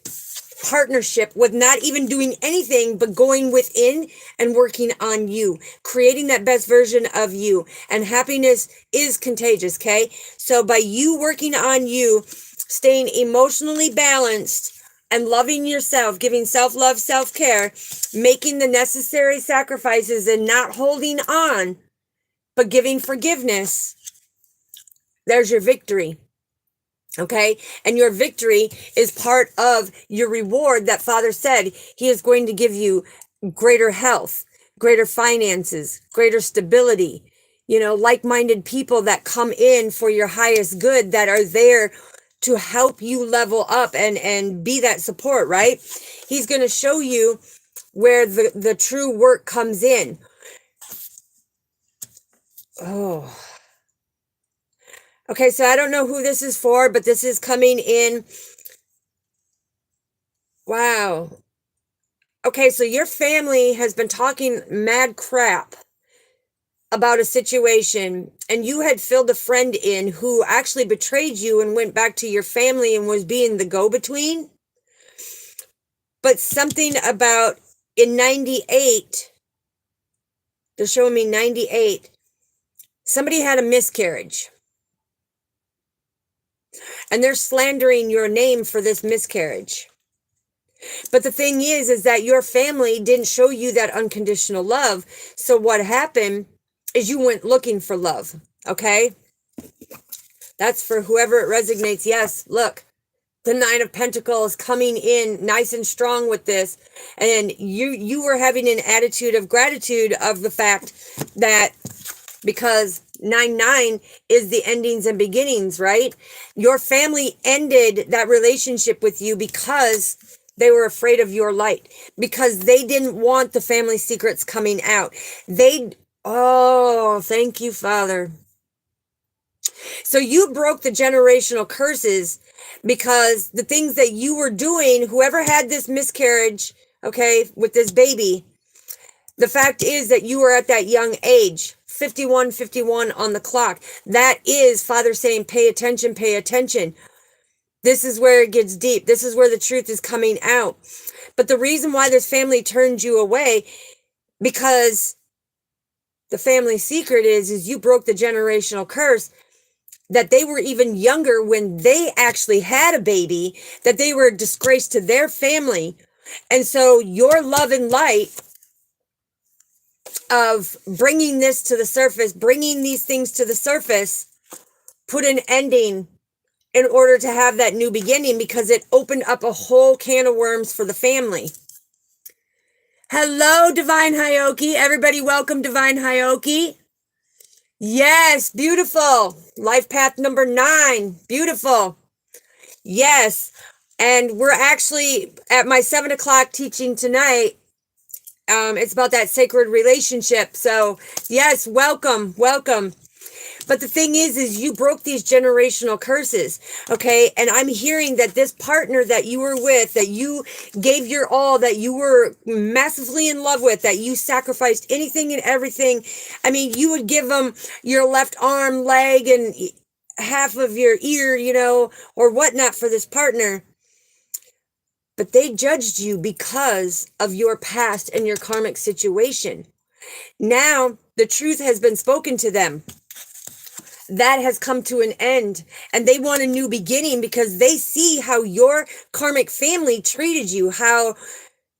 partnership with not even doing anything but going within and working on you, creating that best version of you. And happiness is contagious, okay? So by you working on you, staying emotionally balanced and loving yourself, giving self-love, self-care, making the necessary sacrifices and not holding on, but giving forgiveness, there's your victory. Okay. And your victory is part of your reward that Father said he is going to give you greater health, greater finances, greater stability, like-minded people that come in for your highest good, that are there to help you level up and be that support, right? He's going to show you where the true work comes in. Oh, okay, so I don't know who this is for, but this is coming in. Wow. Okay, so your family has been talking mad crap about a situation, and you had filled a friend in who actually betrayed you and went back to your family and was being the go-between. But something about in 98, they're showing me 98, somebody had a miscarriage. And they're slandering your name for this miscarriage. But the thing is that your family didn't show you that unconditional love. So what happened is you went looking for love. Okay? That's for whoever it resonates. Yes, look, the Nine of Pentacles coming in nice and strong with this. And you were having an attitude of gratitude of the fact that because 9-9 is the endings and beginnings, right? Your family ended that relationship with you because they were afraid of your light, because they didn't want the family secrets coming out. Oh, thank you, Father. So you broke the generational curses because the things that you were doing, whoever had this miscarriage, okay, with this baby, the fact is that you were at that young age, 51 on the clock. That is Father saying, pay attention, pay attention. This is where it gets deep. This is where the truth is coming out. But the reason why this family turned you away, because the family secret is you broke the generational curse, that they were even younger when they actually had a baby, that they were a disgrace to their family. And so your love and light of bringing this to the surface, bringing these things to the surface, put an ending in order to have that new beginning, because it opened up a whole can of worms for the family. Hello, Divine Hioki. Everybody welcome Divine Hioki. Yes, beautiful. Life path number 9. Beautiful. Yes. And we're actually at my 7 o'clock teaching tonight. It's about that sacred relationship. So yes, welcome. But the thing is you broke these generational curses. Okay. And I'm hearing that this partner that you were with, that you gave your all, that you were massively in love with, that you sacrificed anything and everything. I mean, you would give them your left arm, leg, and half of your ear, or whatnot for this partner. But they judged you because of your past and your karmic situation. Now, the truth has been spoken to them. That has come to an end. And they want a new beginning because they see how your karmic family treated you, how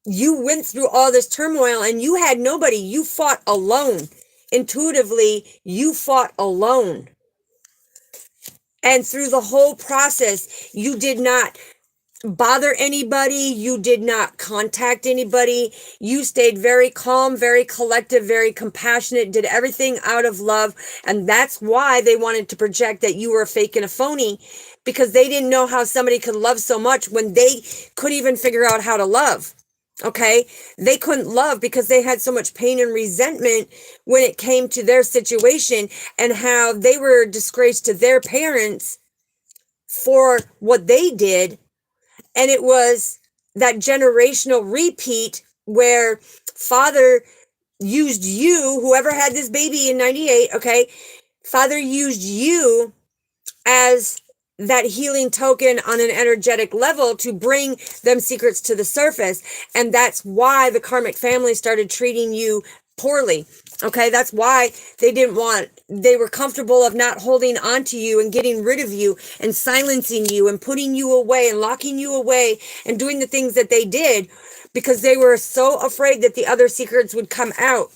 you went through all this turmoil and you had nobody. You fought alone. Intuitively, you fought alone. And through the whole process, you did not bother anybody. You did not contact anybody. You stayed very calm, very collective, very compassionate, did everything out of love. And that's why they wanted to project that you were a fake and a phony, because they didn't know how somebody could love so much when they couldn't even figure out how to love. Okay. They couldn't love because they had so much pain and resentment when it came to their situation and how they were disgraced to their parents for what they did. And it was that generational repeat where father used you, whoever had this baby in 98, okay? Father used you as that healing token on an energetic level to bring them secrets to the surface. And that's why the karmic family started treating you poorly. Okay, that's why they were comfortable of not holding on to you and getting rid of you and silencing you and putting you away and locking you away and doing the things that they did because they were so afraid that the other secrets would come out.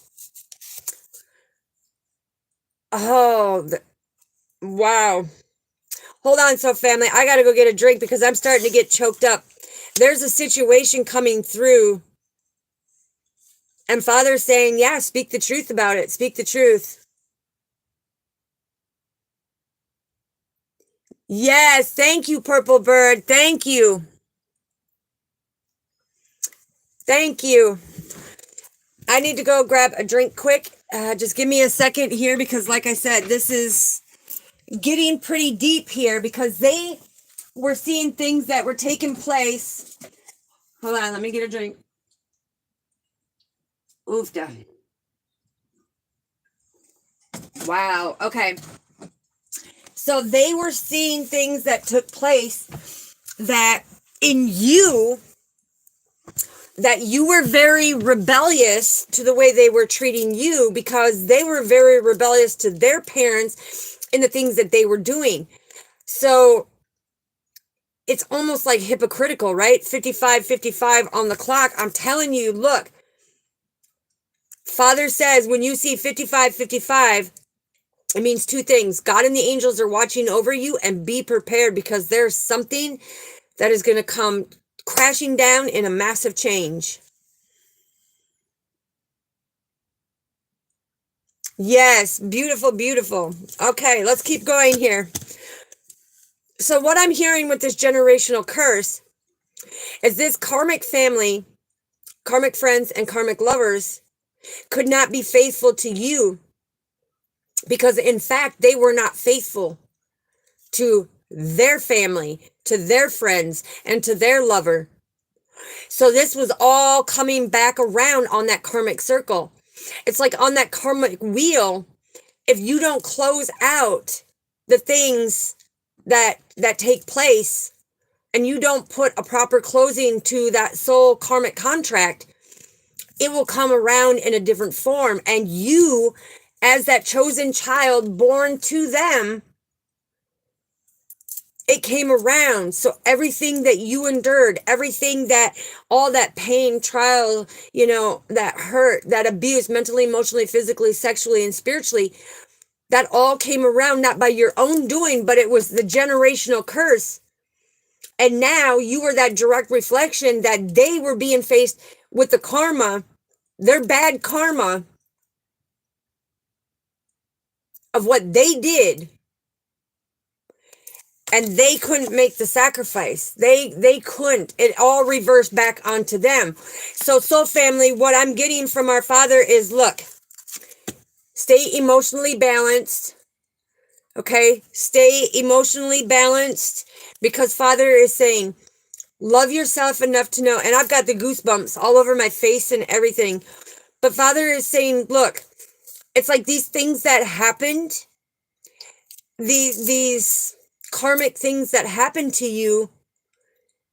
Oh, wow. Hold on, so family, I got to go get a drink because I'm starting to get choked up. There's a situation coming through. And Father's saying, yeah, speak the truth about it. Speak the truth. Yes, thank you, Purple Bird. Thank you. Thank you. I need to go grab a drink quick. Just give me a second here because, like I said, this is getting pretty deep here because they were seeing things that were taking place. Hold on, let me get a drink. Oofda. Wow, okay. So they were seeing things that took place that in you, that you were very rebellious to the way they were treating you because they were very rebellious to their parents in the things that they were doing. So it's almost like hypocritical, right? 55 on the clock. I'm telling you, look, Father says when you see 55, it means two things. God and the angels are watching over you, and be prepared because there's something that is going to come crashing down in a massive change. Yes, beautiful, beautiful. Okay, let's keep going here. So what I'm hearing with this generational curse is this karmic family, karmic friends, and karmic lovers could not be faithful to you because, in fact, they were not faithful to their family, to their friends, and to their lover. So this was all coming back around on that karmic circle. It's like on that karmic wheel, if you don't close out the things that take place and you don't put a proper closing to that soul karmic contract, it will come around in a different form. And you, as that chosen child born to them, it came around. So everything that you endured, everything that, all that pain, trial, that hurt, that abuse, mentally, emotionally, physically, sexually, and spiritually, that all came around not by your own doing, but it was the generational curse. And now you were that direct reflection that they were being faced with the karma, their bad karma of what they did. And they couldn't make the sacrifice. They couldn't. It all reversed back onto them. So family, what I'm getting from our Father is, look, stay emotionally balanced. Okay? Stay emotionally balanced because Father is saying, love yourself enough to know. And I've got the goosebumps all over my face and everything. But Father is saying, look, it's like these things that happened, these karmic things that happened to you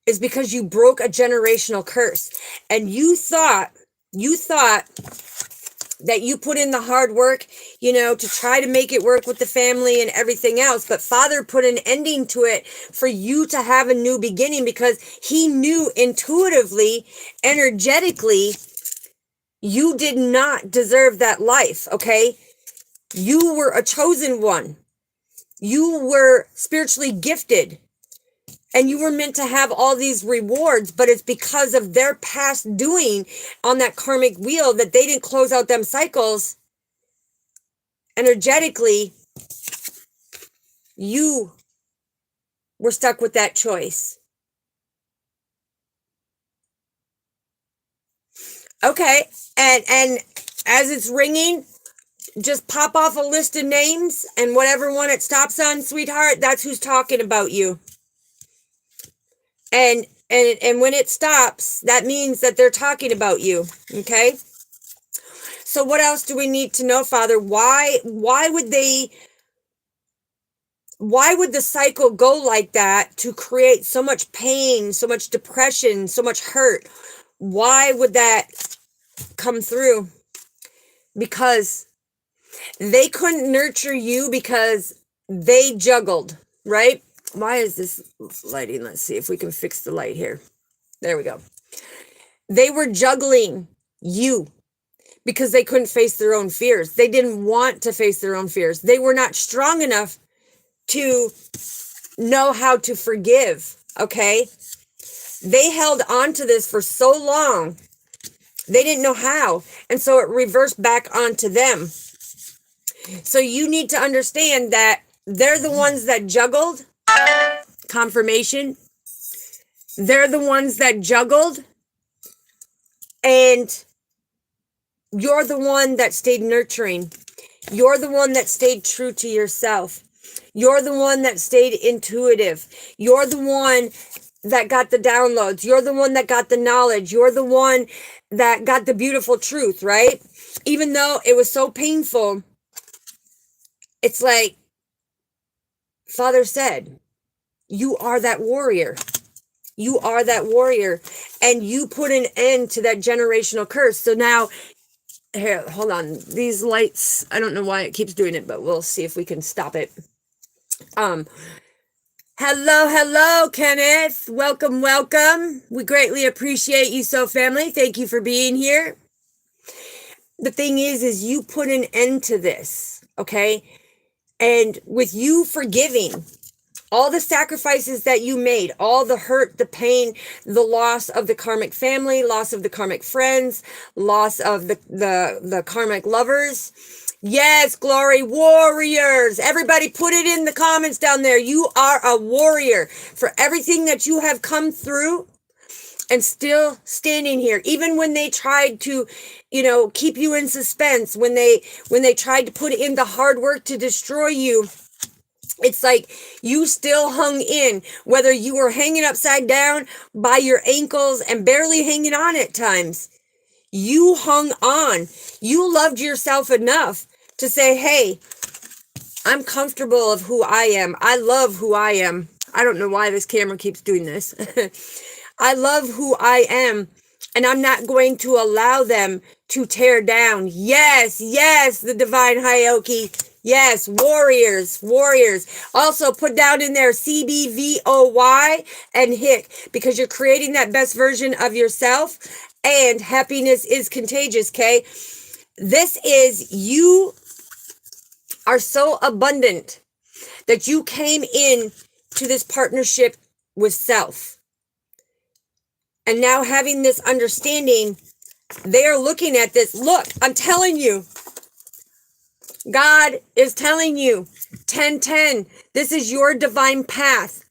is because you broke a generational curse. And you thought that you put in the hard work, to try to make it work with the family and everything else. But Father put an ending to it for you to have a new beginning because he knew intuitively, energetically, you did not deserve that life, okay? You were a chosen one. You were spiritually gifted. And you were meant to have all these rewards, but it's because of their past doing on that karmic wheel that they didn't close out them cycles. Energetically, you were stuck with that choice. Okay, and as it's ringing, just pop off a list of names, and whatever one it stops on, sweetheart, that's who's talking about you. And And when it stops, that means that they're talking about you. Okay. So what else do we need to know, Father? Why would the cycle go like that to create so much pain, so much depression, so much hurt? Why would that come through? Because they couldn't nurture you because they juggled, right? Why is this lighting? Let's see if we can fix the light here. There we go. They were juggling you because they couldn't face their own fears. They didn't want to face their own fears. They were not strong enough to know how to forgive, okay? They held on to this for so long. They didn't know how. And so it reversed back onto them. So you need to understand that they're the ones that juggled confirmation. They're the ones that juggled. And you're the one that stayed nurturing. You're the one that stayed true to yourself. You're the one that stayed intuitive. You're the one that got the downloads. You're the one that got the knowledge. You're the one that got the beautiful truth, right? Even though it was so painful, it's like Father said, you are that warrior. You are that warrior. And you put an end to that generational curse. So now, here, hold on. These lights, I don't know why it keeps doing it, but we'll see if we can stop it. Hello, Kenneth. Welcome. We greatly appreciate you, so family. Thank you for being here. The thing is you put an end to this, okay? And with you forgiving all the sacrifices that you made, all the hurt, the pain, the loss of the karmic family, loss of the karmic friends, loss of the karmic lovers. Yes, glory warriors. Everybody put it in the comments down there. You are a warrior for everything that you have come through and still standing here. Even when they tried to, keep you in suspense, when they tried to put in the hard work to destroy you, it's like you still hung in, whether you were hanging upside down by your ankles and barely hanging on at times. You hung on. You loved yourself enough to say, hey, I'm comfortable of who I am. I love who I am. I don't know why this camera keeps doing this. I love who I am, and I'm not going to allow them to tear down. Yes, the divine hierarchy. Yes, warriors. Also put down in there CBVOY and HICK, because you're creating that best version of yourself, and happiness is contagious, okay? This is, you are so abundant that you came in to this partnership with self. And now having this understanding, they are looking at this. Look, I'm telling you, God is telling you, 1010, this is your divine path.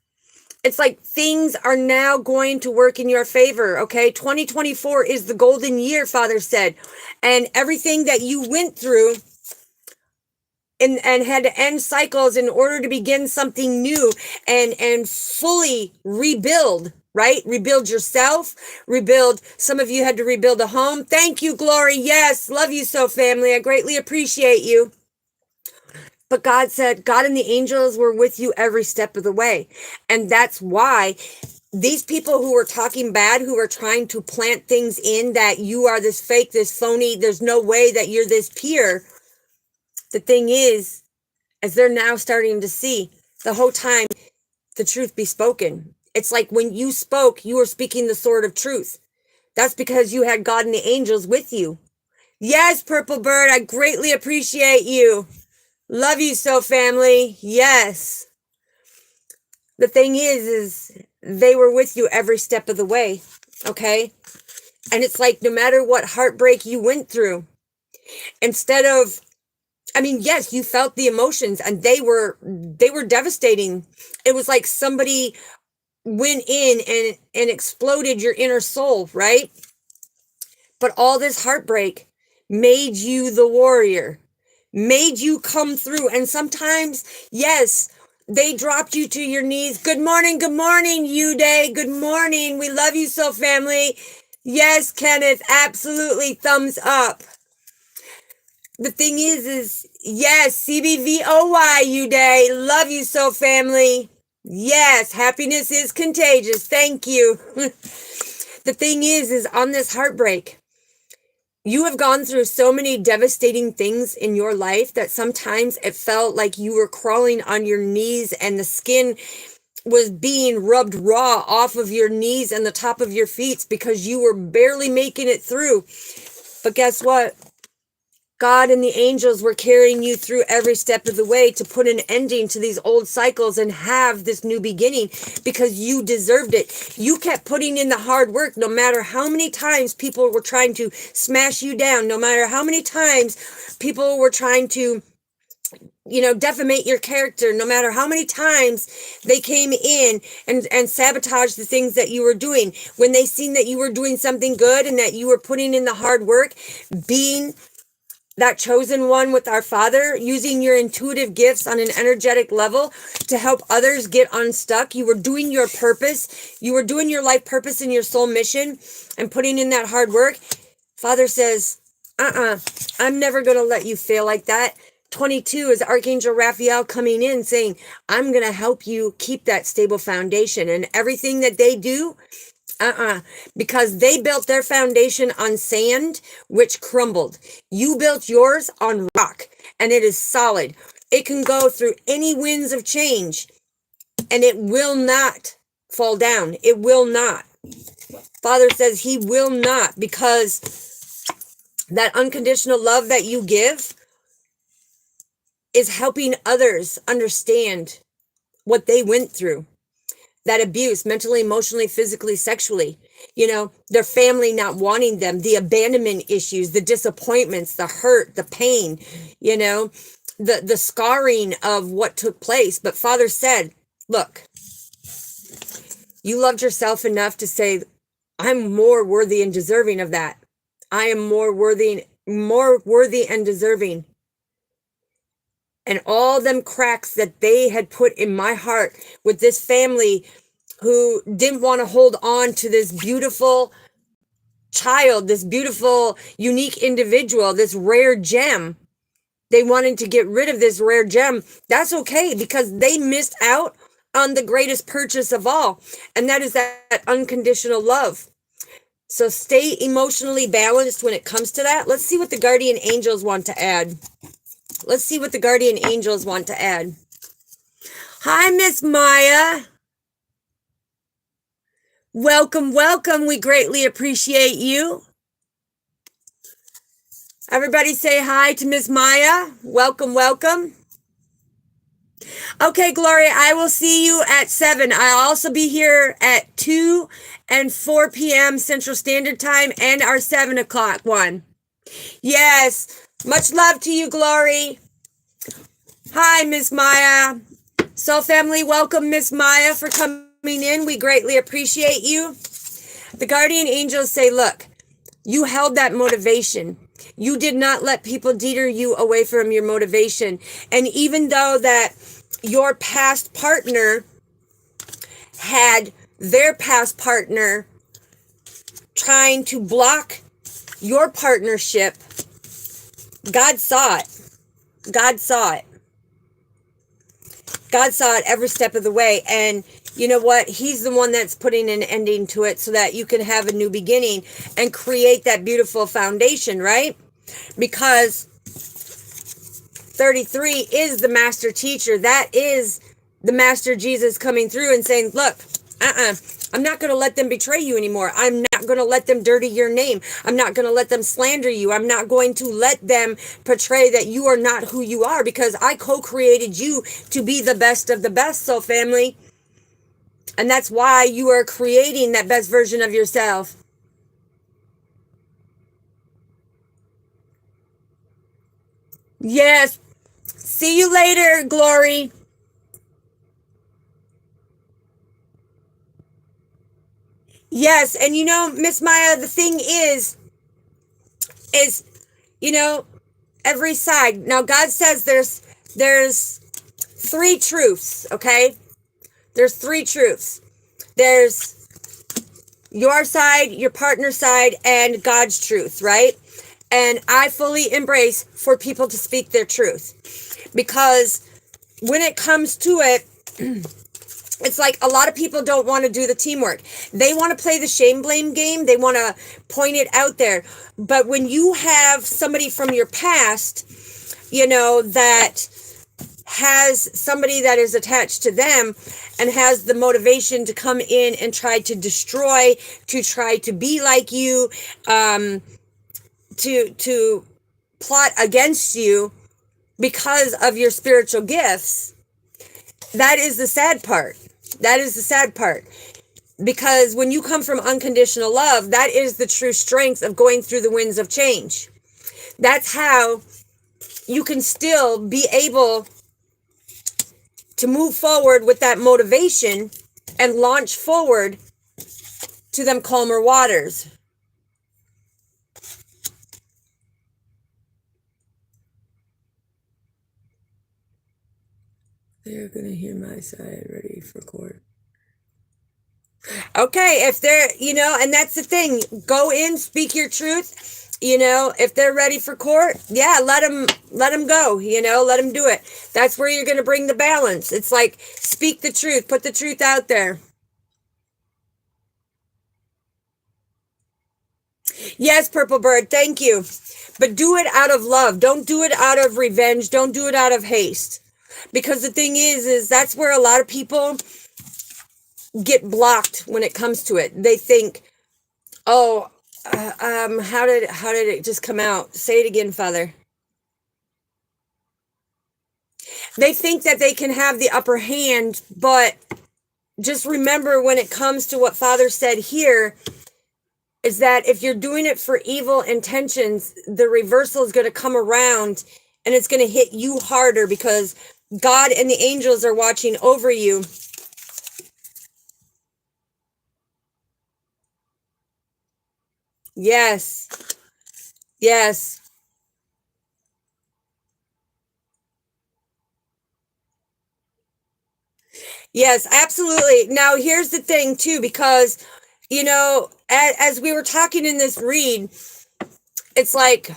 It's like things are now going to work in your favor, okay? 2024 is the golden year, Father said. And everything that you went through and had to end cycles in order to begin something new and fully rebuild, right? Rebuild yourself, rebuild. Some of you had to rebuild a home. Thank you, Glory. Yes, love you so, family. I greatly appreciate you. But God said, God and the angels were with you every step of the way. And that's why these people who were talking bad, who were trying to plant things in that you are this fake, this phony, there's no way that you're this pure. The thing is, as they're now starting to see the whole time, the truth be spoken. It's like when you spoke, you were speaking the sword of truth. That's because you had God and the angels with you. Yes, Purple Bird, I greatly appreciate you. Love you so, family. Yes. The thing is they were with you every step of the way, okay? And it's like no matter what heartbreak you went through, instead of, yes, you felt the emotions and they were devastating. It was like somebody went in and exploded your inner soul, right? But all this heartbreak made you the warrior, made you come through. And sometimes, yes, They dropped you to your knees. Good morning, you day. Good morning. We love you so, family. Yes, Kenneth, absolutely. Thumbs up. The thing is yes, CBVOY, you day. Love you so, family. Yes, happiness is contagious. Thank you. The thing is on this heartbreak, you have gone through so many devastating things in your life that sometimes it felt like you were crawling on your knees and the skin was being rubbed raw off of your knees and the top of your feet because you were barely making it through. But guess what? God and the angels were carrying you through every step of the way to put an ending to these old cycles and have this new beginning because you deserved it. You kept putting in the hard work no matter how many times people were trying to smash you down, no matter how many times people were trying to defamate your character, no matter how many times they came in and sabotaged the things that you were doing. When they seen that you were doing something good and that you were putting in the hard work, being that chosen one with our Father, using your intuitive gifts on an energetic level to help others get unstuck. You were doing your purpose. You were doing your life purpose and your soul mission and putting in that hard work. Father says, I'm never going to let you fail like that. 22 is Archangel Raphael coming in saying, I'm going to help you keep that stable foundation. And everything that they do, because they built their foundation on sand, which crumbled. You built yours on rock, and it is solid. It can go through any winds of change, and it will not fall down. It will not. Father says he will not, because that unconditional love that you give is helping others understand what they went through. That abuse, mentally, emotionally, physically, sexually, their family not wanting them, the abandonment issues, the disappointments, the hurt, the pain, the scarring of what took place. But Father said, look, you loved yourself enough to say, I'm more worthy and deserving of that. I am more worthy and deserving. And all them cracks that they had put in my heart with this family who didn't want to hold on to this beautiful child, this beautiful, unique individual, this rare gem. They wanted to get rid of this rare gem. That's okay, because they missed out on the greatest purchase of all. And that is that unconditional love. So stay emotionally balanced when it comes to that. Let's see what the guardian angels want to add. Let's see what the guardian angels want to add. Hi, Miss Maya. Welcome, welcome. We greatly appreciate you. Everybody say hi to Miss Maya. Welcome, welcome. Okay, Gloria, I will see you at 7. I'll also be here at 2 and 4 p.m. Central Standard Time and our 7 o'clock one. Yes. Much love to you, Glory. Hi, Miss Maya. Soul family, welcome Miss Maya for coming in. We greatly appreciate you. The guardian angels say, look, you held that motivation. You did not let people deter you away from your motivation. And even though that your past partner had their past partner trying to block your partnership, God saw it. God saw it. God saw it every step of the way. And you know what? He's the one that's putting an ending to it so that you can have a new beginning and create that beautiful foundation, right? Because 33 is the master teacher. That is the master Jesus coming through and saying, look, I'm not going to let them betray you anymore. I'm not going to let them dirty your name. I'm not going to let them slander you. I'm not going to let them portray that you are not who you are, because I co-created you to be the best of the best, soul family. And that's why you are creating that best version of yourself. Yes. See you later, Glory. Yes, and Miss Maya, the thing is, every side. Now, God says there's three truths, okay? There's three truths. There's your side, your partner's side, and God's truth, right? And I fully embrace for people to speak their truth. Because when it comes to it, it's like a lot of people don't want to do the teamwork. They want to play the shame blame game. They want to point it out there. But when you have somebody from your past, that has somebody that is attached to them and has the motivation to come in and try to destroy, to try to be like you, to plot against you because of your spiritual gifts, that is the sad part. That is the sad part. Because when you come from unconditional love, that is the true strength of going through the winds of change. That's how you can still be able to move forward with that motivation and launch forward to them calmer waters. They're going to hear my side, ready for court. Okay, if they're, and that's the thing. Go in, speak your truth. If they're ready for court, yeah, let them go, let them do it. That's where you're going to bring the balance. It's like, speak the truth, put the truth out there. Yes, Purple Bird, thank you. But do it out of love. Don't do it out of revenge. Don't do it out of haste. Because the thing is that's where a lot of people get blocked when it comes to it. They think, oh, how did it just come out? Say it again, Father. They think that they can have the upper hand, but just remember when it comes to what Father said here, is that if you're doing it for evil intentions, the reversal is going to come around and it's going to hit you harder because God and the angels are watching over you. Yes. Yes. Yes, absolutely. Now, here's the thing, too, because, as we were talking in this read, it's like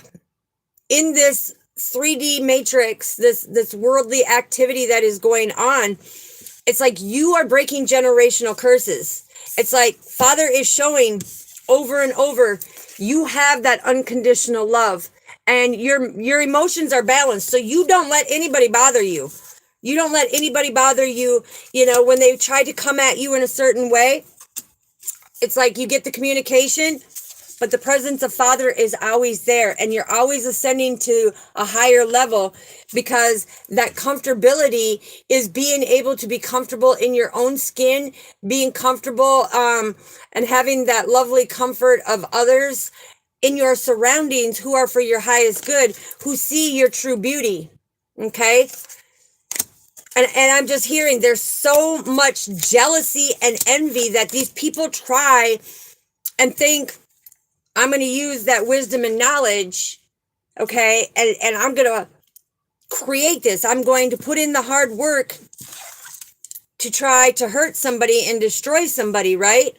in this 3D matrix, this worldly activity that is going on, it's like you are breaking generational curses. It's like Father is showing over and over, you have that unconditional love and your emotions are balanced. So you don't let anybody bother you. You don't let anybody bother you, when they try to come at you in a certain way. It's like you get the communication, but the presence of Father is always there and you're always ascending to a higher level because that comfortability is being able to be comfortable in your own skin, being comfortable and having that lovely comfort of others in your surroundings who are for your highest good, who see your true beauty. Okay? And I'm just hearing there's so much jealousy and envy that these people try and think, I'm going to use that wisdom and knowledge, okay, and I'm going to create this. I'm going to put in the hard work to try to hurt somebody and destroy somebody, right?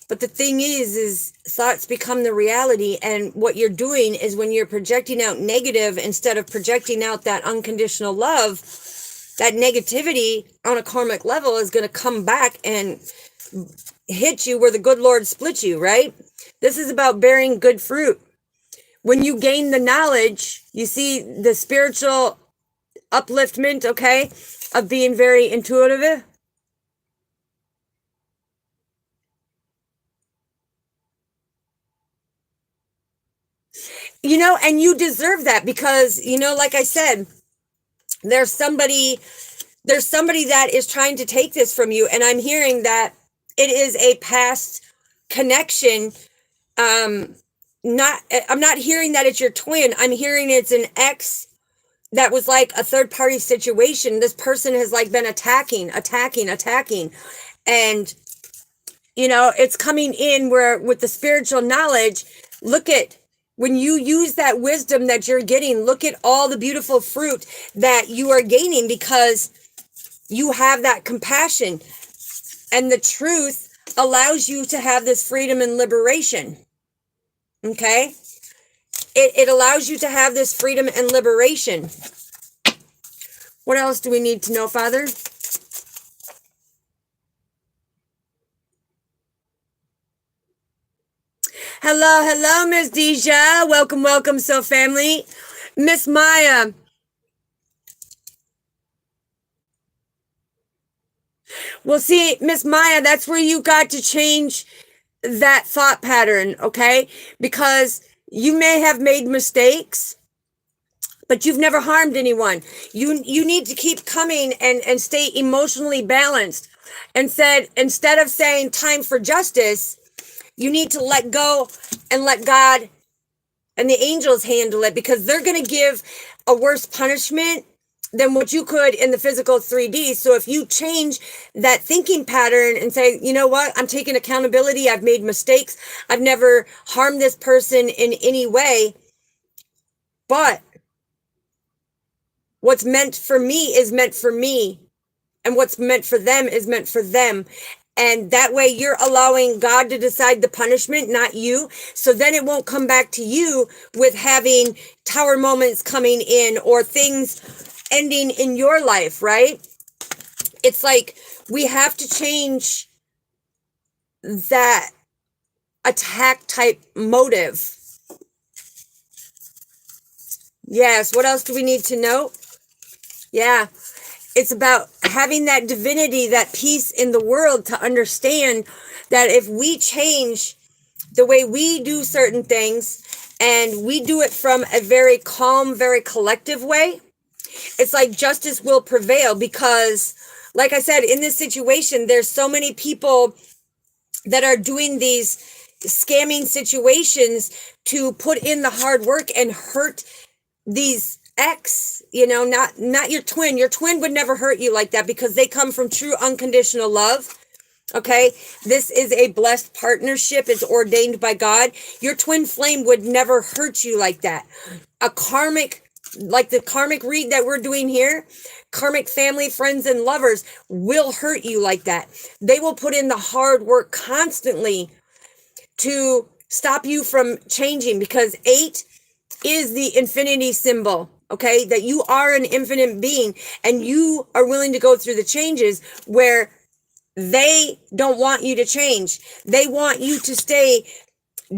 But the thing is thoughts become the reality, and what you're doing is when you're projecting out negative instead of projecting out that unconditional love, that negativity on a karmic level is going to come back and hit you where the good Lord split you, right? This is about bearing good fruit. When you gain the knowledge, you see the spiritual upliftment, okay, of being very intuitive. And you deserve that because, like I said, there's somebody that is trying to take this from you. And I'm hearing that it is a past connection. I'm not hearing that it's your twin. I'm hearing it's an ex that was like a third party situation. This person has like been attacking. And, it's coming in where with the spiritual knowledge, look at When you use that wisdom that you're getting, look at all the beautiful fruit that you are gaining because you have that compassion. And the truth allows you to have this freedom and liberation. Okay? It allows you to have this freedom and liberation. What else do we need to know, Father? Hello, Miss Deja. Welcome, Soul Family. Miss Maya. Well, see, Miss Maya, that's where you got to change that thought pattern, okay? Because you may have made mistakes, but you've never harmed anyone. You need to keep coming and stay emotionally balanced. And said, instead of saying time for justice, you need to let go and let God and the angels handle it, because they're going to give a worse punishment than what you could in the physical 3D. So if you change that thinking pattern and say, you know what, I'm taking accountability, I've made mistakes, I've never harmed this person in any way, but what's meant for me is meant for me, and what's meant for them is meant for them. And that way you're allowing God to decide the punishment, not you. So then it won't come back to you with having tower moments coming in or things ending in your life, right? It's like we have to change that attack type motive. Yes, what else do we need to know? Yeah. It's about having that divinity, that peace in the world, to understand that if we change the way we do certain things and we do it from a very calm, very collective way, it's like justice will prevail. Because, like I said, in this situation, there's so many people that are doing these scamming situations to put in the hard work and hurt these ex, not your twin. Your twin would never hurt you like that because they come from true unconditional love. Okay, this is a blessed partnership. It's ordained by God. Your twin flame would never hurt you like that. A karmic, like the karmic read that we're doing here, karmic family, friends, and lovers will hurt you like that. They will put in the hard work constantly to stop you from changing, because 8 is the infinity symbol. Okay, that you are an infinite being and you are willing to go through the changes where they don't want you to change. They want you to stay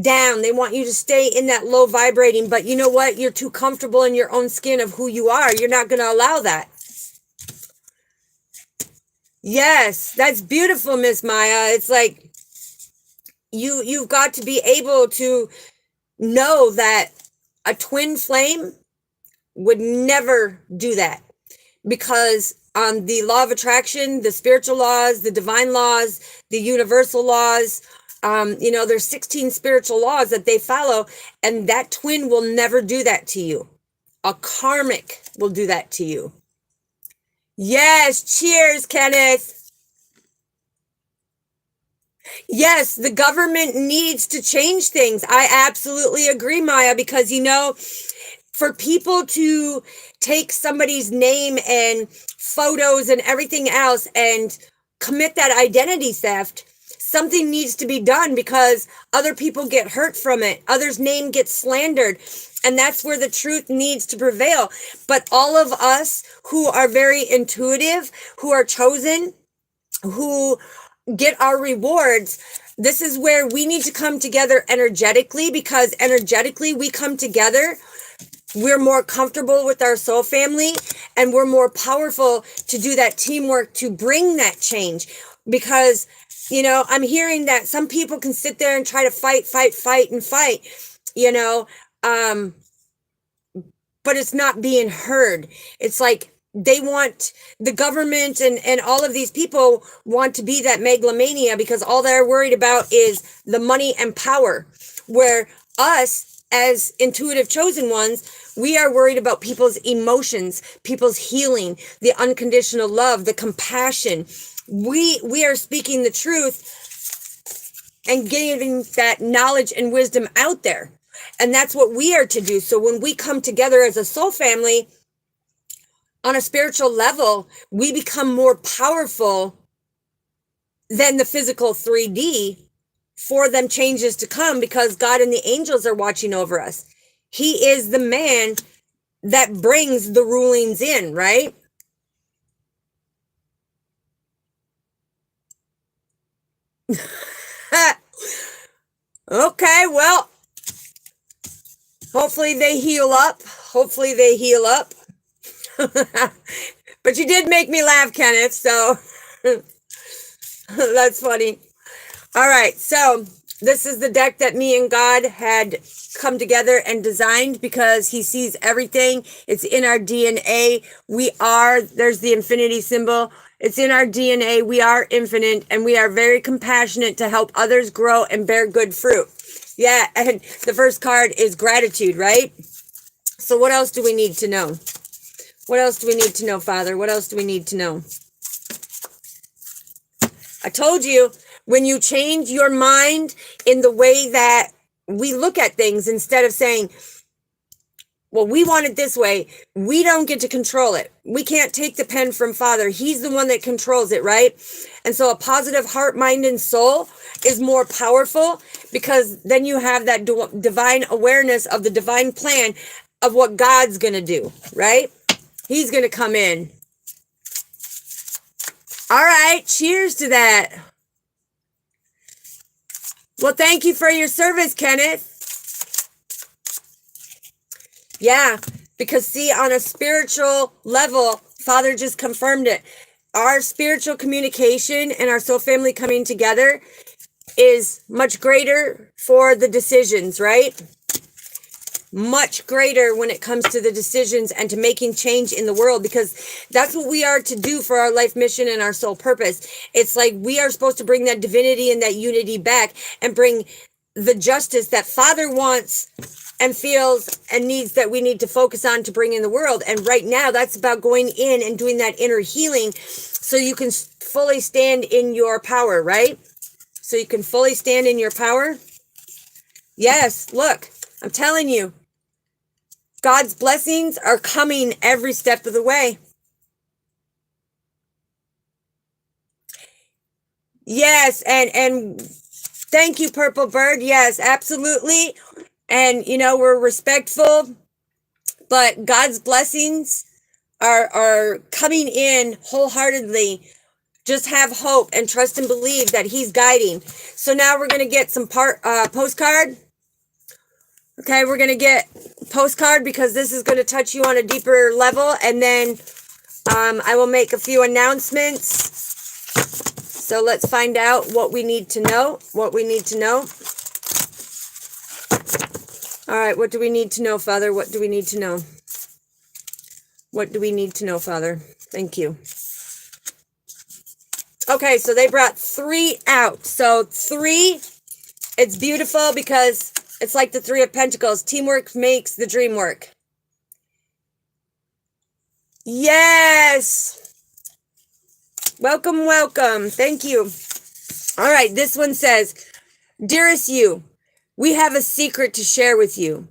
down. They want you to stay in that low vibrating. But you know what? You're too comfortable in your own skin of who you are. You're not going to allow that. Yes, that's beautiful, Miss Maya. It's like you've got to be able to know that a twin flame would never do that, because on the law of attraction, the spiritual laws, the divine laws, the universal laws, there's 16 spiritual laws that they follow, and that twin will never do that to you. A karmic will do that to you. Yes, cheers, Kenneth. Yes, the government needs to change things. I absolutely agree, Maya, because, for people to take somebody's name and photos and everything else and commit that identity theft, something needs to be done, because other people get hurt from it. Others' name gets slandered. And that's where the truth needs to prevail. But all of us who are very intuitive, who are chosen, who get our rewards, this is where we need to come together energetically, because energetically we come together. We're more comfortable with our soul family, and we're more powerful to do that teamwork to bring that change. Because, I'm hearing that some people can sit there and try to fight, but it's not being heard. It's like they want the government and all of these people want to be that megalomania, because all they're worried about is the money and power, where us as intuitive chosen ones, we are worried about people's emotions, people's healing, the unconditional love, the compassion. We are speaking the truth and getting that knowledge and wisdom out there. And that's what we are to do. So when we come together as a soul family on a spiritual level, we become more powerful than the physical 3D for them changes to come, because God and the angels are watching over us. He is the man that brings the rulings in, right? Okay, well, hopefully they heal up. Hopefully they heal up. But you did make me laugh, Kenneth, so that's funny. All right, so this is the deck that me and God had come together and designed, because he sees everything. It's in our DNA. There's the infinity symbol. It's in our DNA. We are infinite, and we are very compassionate to help others grow and bear good fruit. Yeah, and the first card is gratitude, right? So what else do we need to know? What else do we need to know, Father? What else do we need to know? I told you, when you change your mind in the way that we look at things, instead of saying, well, we want it this way, we don't get to control it. We can't take the pen from Father. He's the one that controls it, right? And so a positive heart, mind, and soul is more powerful, because then you have that divine awareness of the divine plan of what God's going to do, right? He's going to come in. All right, cheers to that. Well, thank you for your service, Kenneth. Yeah, because see, on a spiritual level, Father just confirmed it. Our spiritual communication and our soul family coming together is much greater for the decisions, right? Much greater when it comes to the decisions and to making change in the world, because that's what we are to do for our life mission and our soul purpose. It's like we are supposed to bring that divinity and that unity back, and bring the justice that Father wants and feels and needs, that we need to focus on to bring in the world. And right now, that's about going in and doing that inner healing, so you can fully stand in your power, right? So you can fully stand in your power. Yes, look, I'm telling you, God's blessings are coming every step of the way. Yes, and thank you, Purple Bird. Yes, absolutely. And, you know, we're respectful, but God's blessings are coming in wholeheartedly. Just have hope and trust and believe that he's guiding. So now we're going to get some postcard. Okay, we're going to get postcard, because this is going to touch you on a deeper level. And then I will make a few announcements. So let's find out what we need to know. What we need to know. All right, what do we need to know, Father? What do we need to know? What do we need to know, Father? Thank you. Okay, so they brought 3 out. So 3, it's beautiful, because it's like the 3 of Pentacles. Teamwork makes the dream work. Yes. Welcome, welcome. Thank you. All right, this one says, dearest you, we have a secret to share with you.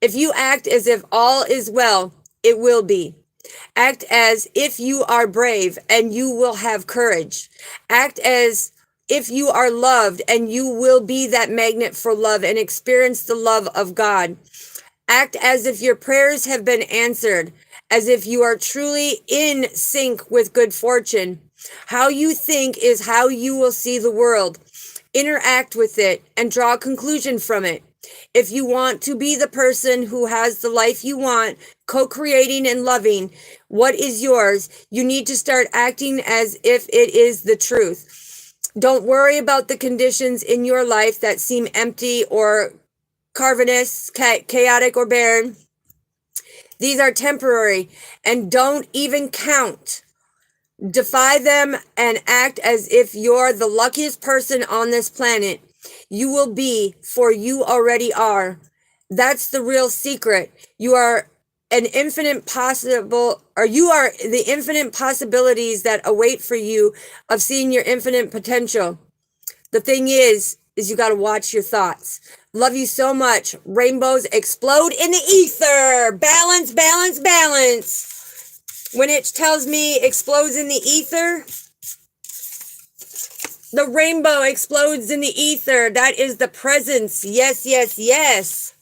If you act as if all is well, it will be. Act as if you are brave, and you will have courage. Act as if you are loved, and you will be that magnet for love and experience the love of God. Act as if your prayers have been answered, as if you are truly in sync with good fortune. How you think is how you will see the world. Interact with it and draw a conclusion from it. If you want to be the person who has the life you want, co-creating and loving what is yours, you need to start acting as if it is the truth. Don't worry about the conditions in your life that seem empty or cavernous, chaotic, or barren. These are temporary, and don't even count. Defy them and act as if you're the luckiest person on this planet. You will be, for you already are. That's the real secret. You are an infinite possible, or you are the infinite possibilities that await for you of seeing your infinite potential. The thing is you got to watch your thoughts. Love you so much. Rainbows explode in the ether. Balance, balance, balance. When it tells me explodes in the ether, the rainbow explodes in the ether. That is the presence. Yes, yes, yes.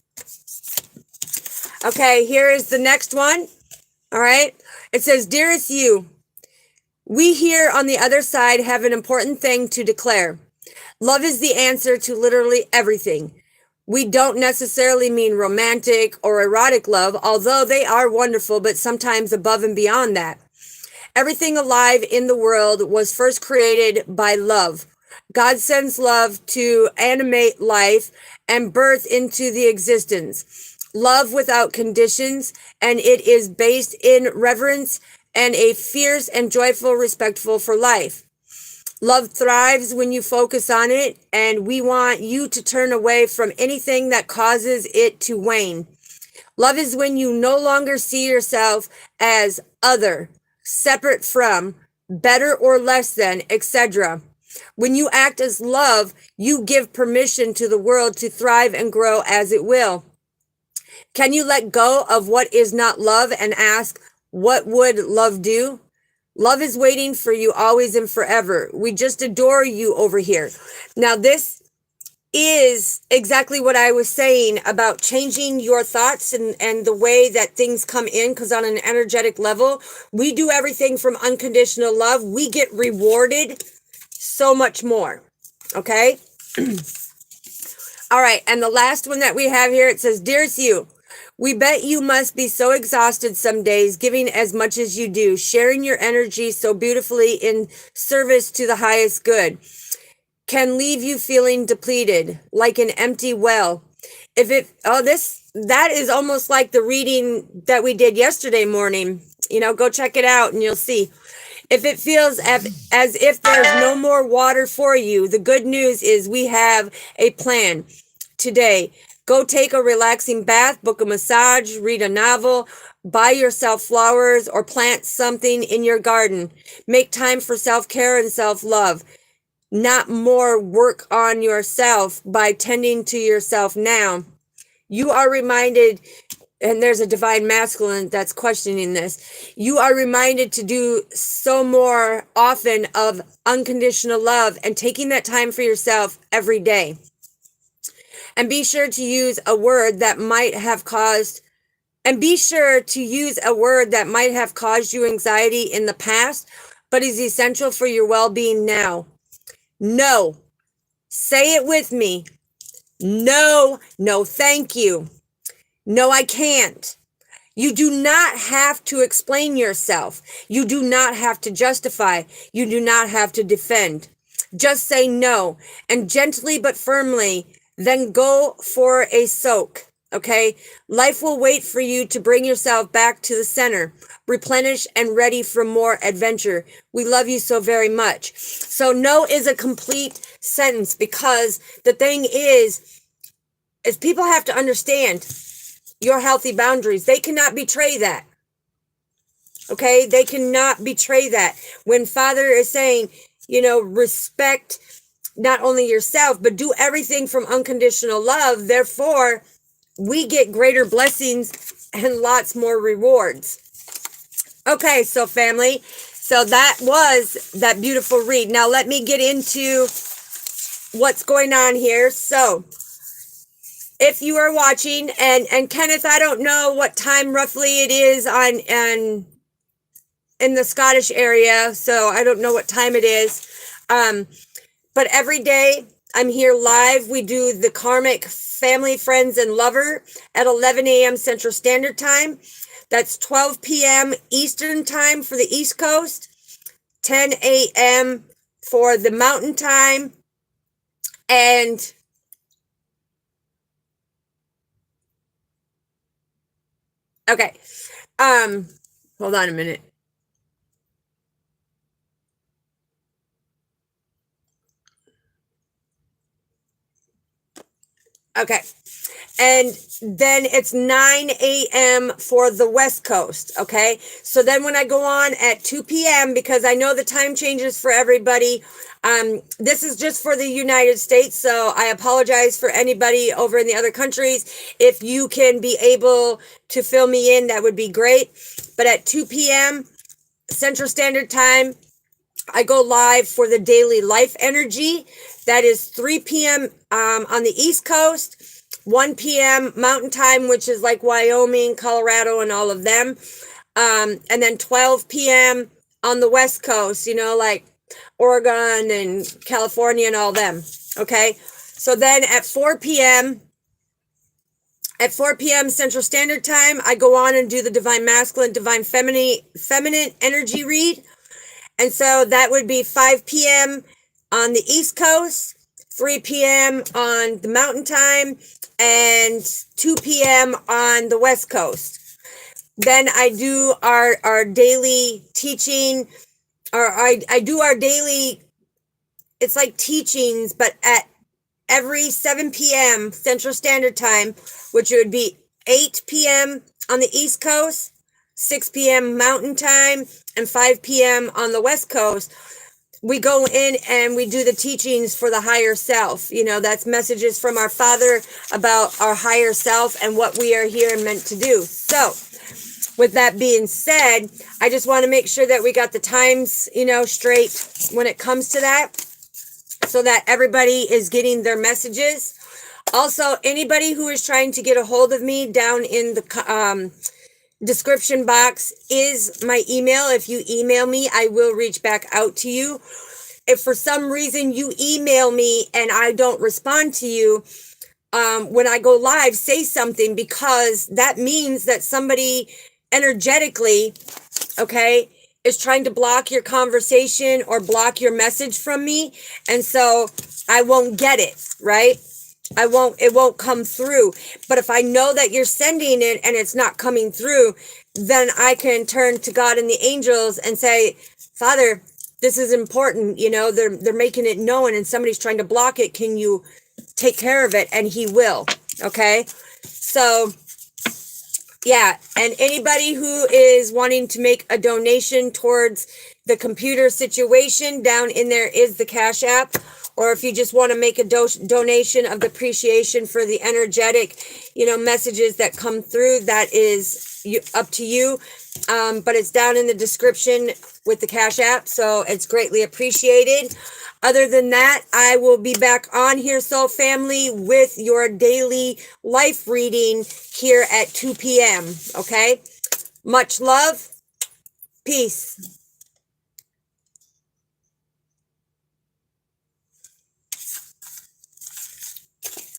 Okay, here is the next one. All right. It says, Dearest you, we here on the other side have an important thing to declare. Love is the answer to literally everything. We don't necessarily mean romantic or erotic love, although they are wonderful, but sometimes above and beyond that. Everything alive in the world was first created by love. God sends love to animate life and birth into the existence. Love without conditions, and it is based in reverence and a fierce and joyful respectful for life. Love thrives when you focus on it, and we want you to turn away from anything that causes it to wane. Love is when you no longer see yourself as other, separate from, better or less than, etc. When you act as love, you give permission to the world to thrive and grow as it will. Can you let go of what is not love and ask, what would love do? Love is waiting for you always and forever. We just adore you over here. Now, this is exactly what I was saying about changing your thoughts and the way that things come in, because on an energetic level, we do everything from unconditional love. We get rewarded so much more. Okay? All right. And the last one that we have here, it says, Dearest you, we bet you must be so exhausted some days, giving as much as you do, sharing your energy so beautifully in service to the highest good, can leave you feeling depleted, like an empty well. That is almost like the reading that we did yesterday morning. Go check it out and you'll see. If it feels as if there's no more water for you, the good news is we have a plan today. Go take a relaxing bath, book a massage, read a novel, buy yourself flowers, or plant something in your garden. Make time for self-care and self-love. Not more work on yourself by tending to yourself now. You are reminded, and there's a divine masculine that's questioning this. You are reminded to do so more often of unconditional love and taking that time for yourself every day. And be sure to use a word that might have caused you anxiety in the past, but is essential for your well-being now. No. Say it with me. No, thank you. No, I can't. You do not have to explain yourself. You do not have to justify. You do not have to defend. Just say no, and gently but firmly, then go for a soak. Okay? Life will wait for you to bring yourself back to the center, replenished and ready for more adventure. We love you so very much. So no is a complete sentence, because the thing is people have to understand your healthy boundaries. They cannot betray that. Okay? They cannot betray that. When Father is saying, respect not only yourself, but do everything from unconditional love. Therefore, we get greater blessings and lots more rewards. Okay, so family, so that was that beautiful read. Now let me get into what's going on here. So if you are watching, and Kenneth, I don't know what time roughly it is in the Scottish area, so I don't know what time it is. But every day I'm here live. We do the Karmic Family, Friends, and Lover at 11 a.m. Central Standard Time. That's 12 p.m. Eastern Time for the East Coast, 10 a.m. for the Mountain Time, and okay. Hold on a minute. Okay. And then it's 9 a.m. for the West Coast. Okay. So then when I go on at 2 p.m., because I know the time changes for everybody, this is just for the United States. So I apologize for anybody over in the other countries. If you can be able to fill me in, that would be great. But at 2 p.m. Central Standard Time, I go live for the daily life energy. That is 3 p.m. On the East Coast, 1 p.m. Mountain Time, which is like Wyoming, Colorado, and all of them. And then 12 p.m. on the West Coast, you know, like Oregon and California and all them. Okay. So then at 4 p.m. Central Standard Time, I go on and do the Divine Masculine, Divine Feminine energy read. And so that would be 5 p.m. on the East Coast, 3 p.m. on the Mountain Time, and 2 p.m. on the West Coast. Then I do our daily teaching, or I do our daily, it's like teachings, but at every 7 p.m. Central Standard Time, which would be 8 p.m. on the East Coast, 6 p.m. Mountain Time, and 5 p.m. on the West Coast. We go in and we do the teachings for the higher self. You know, that's messages from our Father about our higher self and what we are here and meant to do. So, with that being said, I just want to make sure that we got the times, you know, straight when it comes to that, so that everybody is getting their messages. Also, anybody who is trying to get a hold of me, down in the description box is my email. If you email me, I will reach back out to you. If for some reason you email me and I don't respond to you, when I go live, say something, because that means that somebody energetically, okay, is trying to block your conversation or block your message from me. And so I won't get it, right? It won't come through. But if I know that you're sending it and it's not coming through, then I can turn to God and the angels and say, Father, this is important. You know, they're making it known and somebody's trying to block it. Can you take care of it? And he will. Okay. So yeah. And anybody who is wanting to make a donation towards the computer situation, down in there is the Cash App. Or if you just want to make a donation of the appreciation for the energetic, you know, messages that come through, that is up to you. But it's down in the description with the Cash App, so it's greatly appreciated. Other than that, I will be back on here, Soul Family, with your daily life reading here at 2 p.m. Okay? Much love. Peace.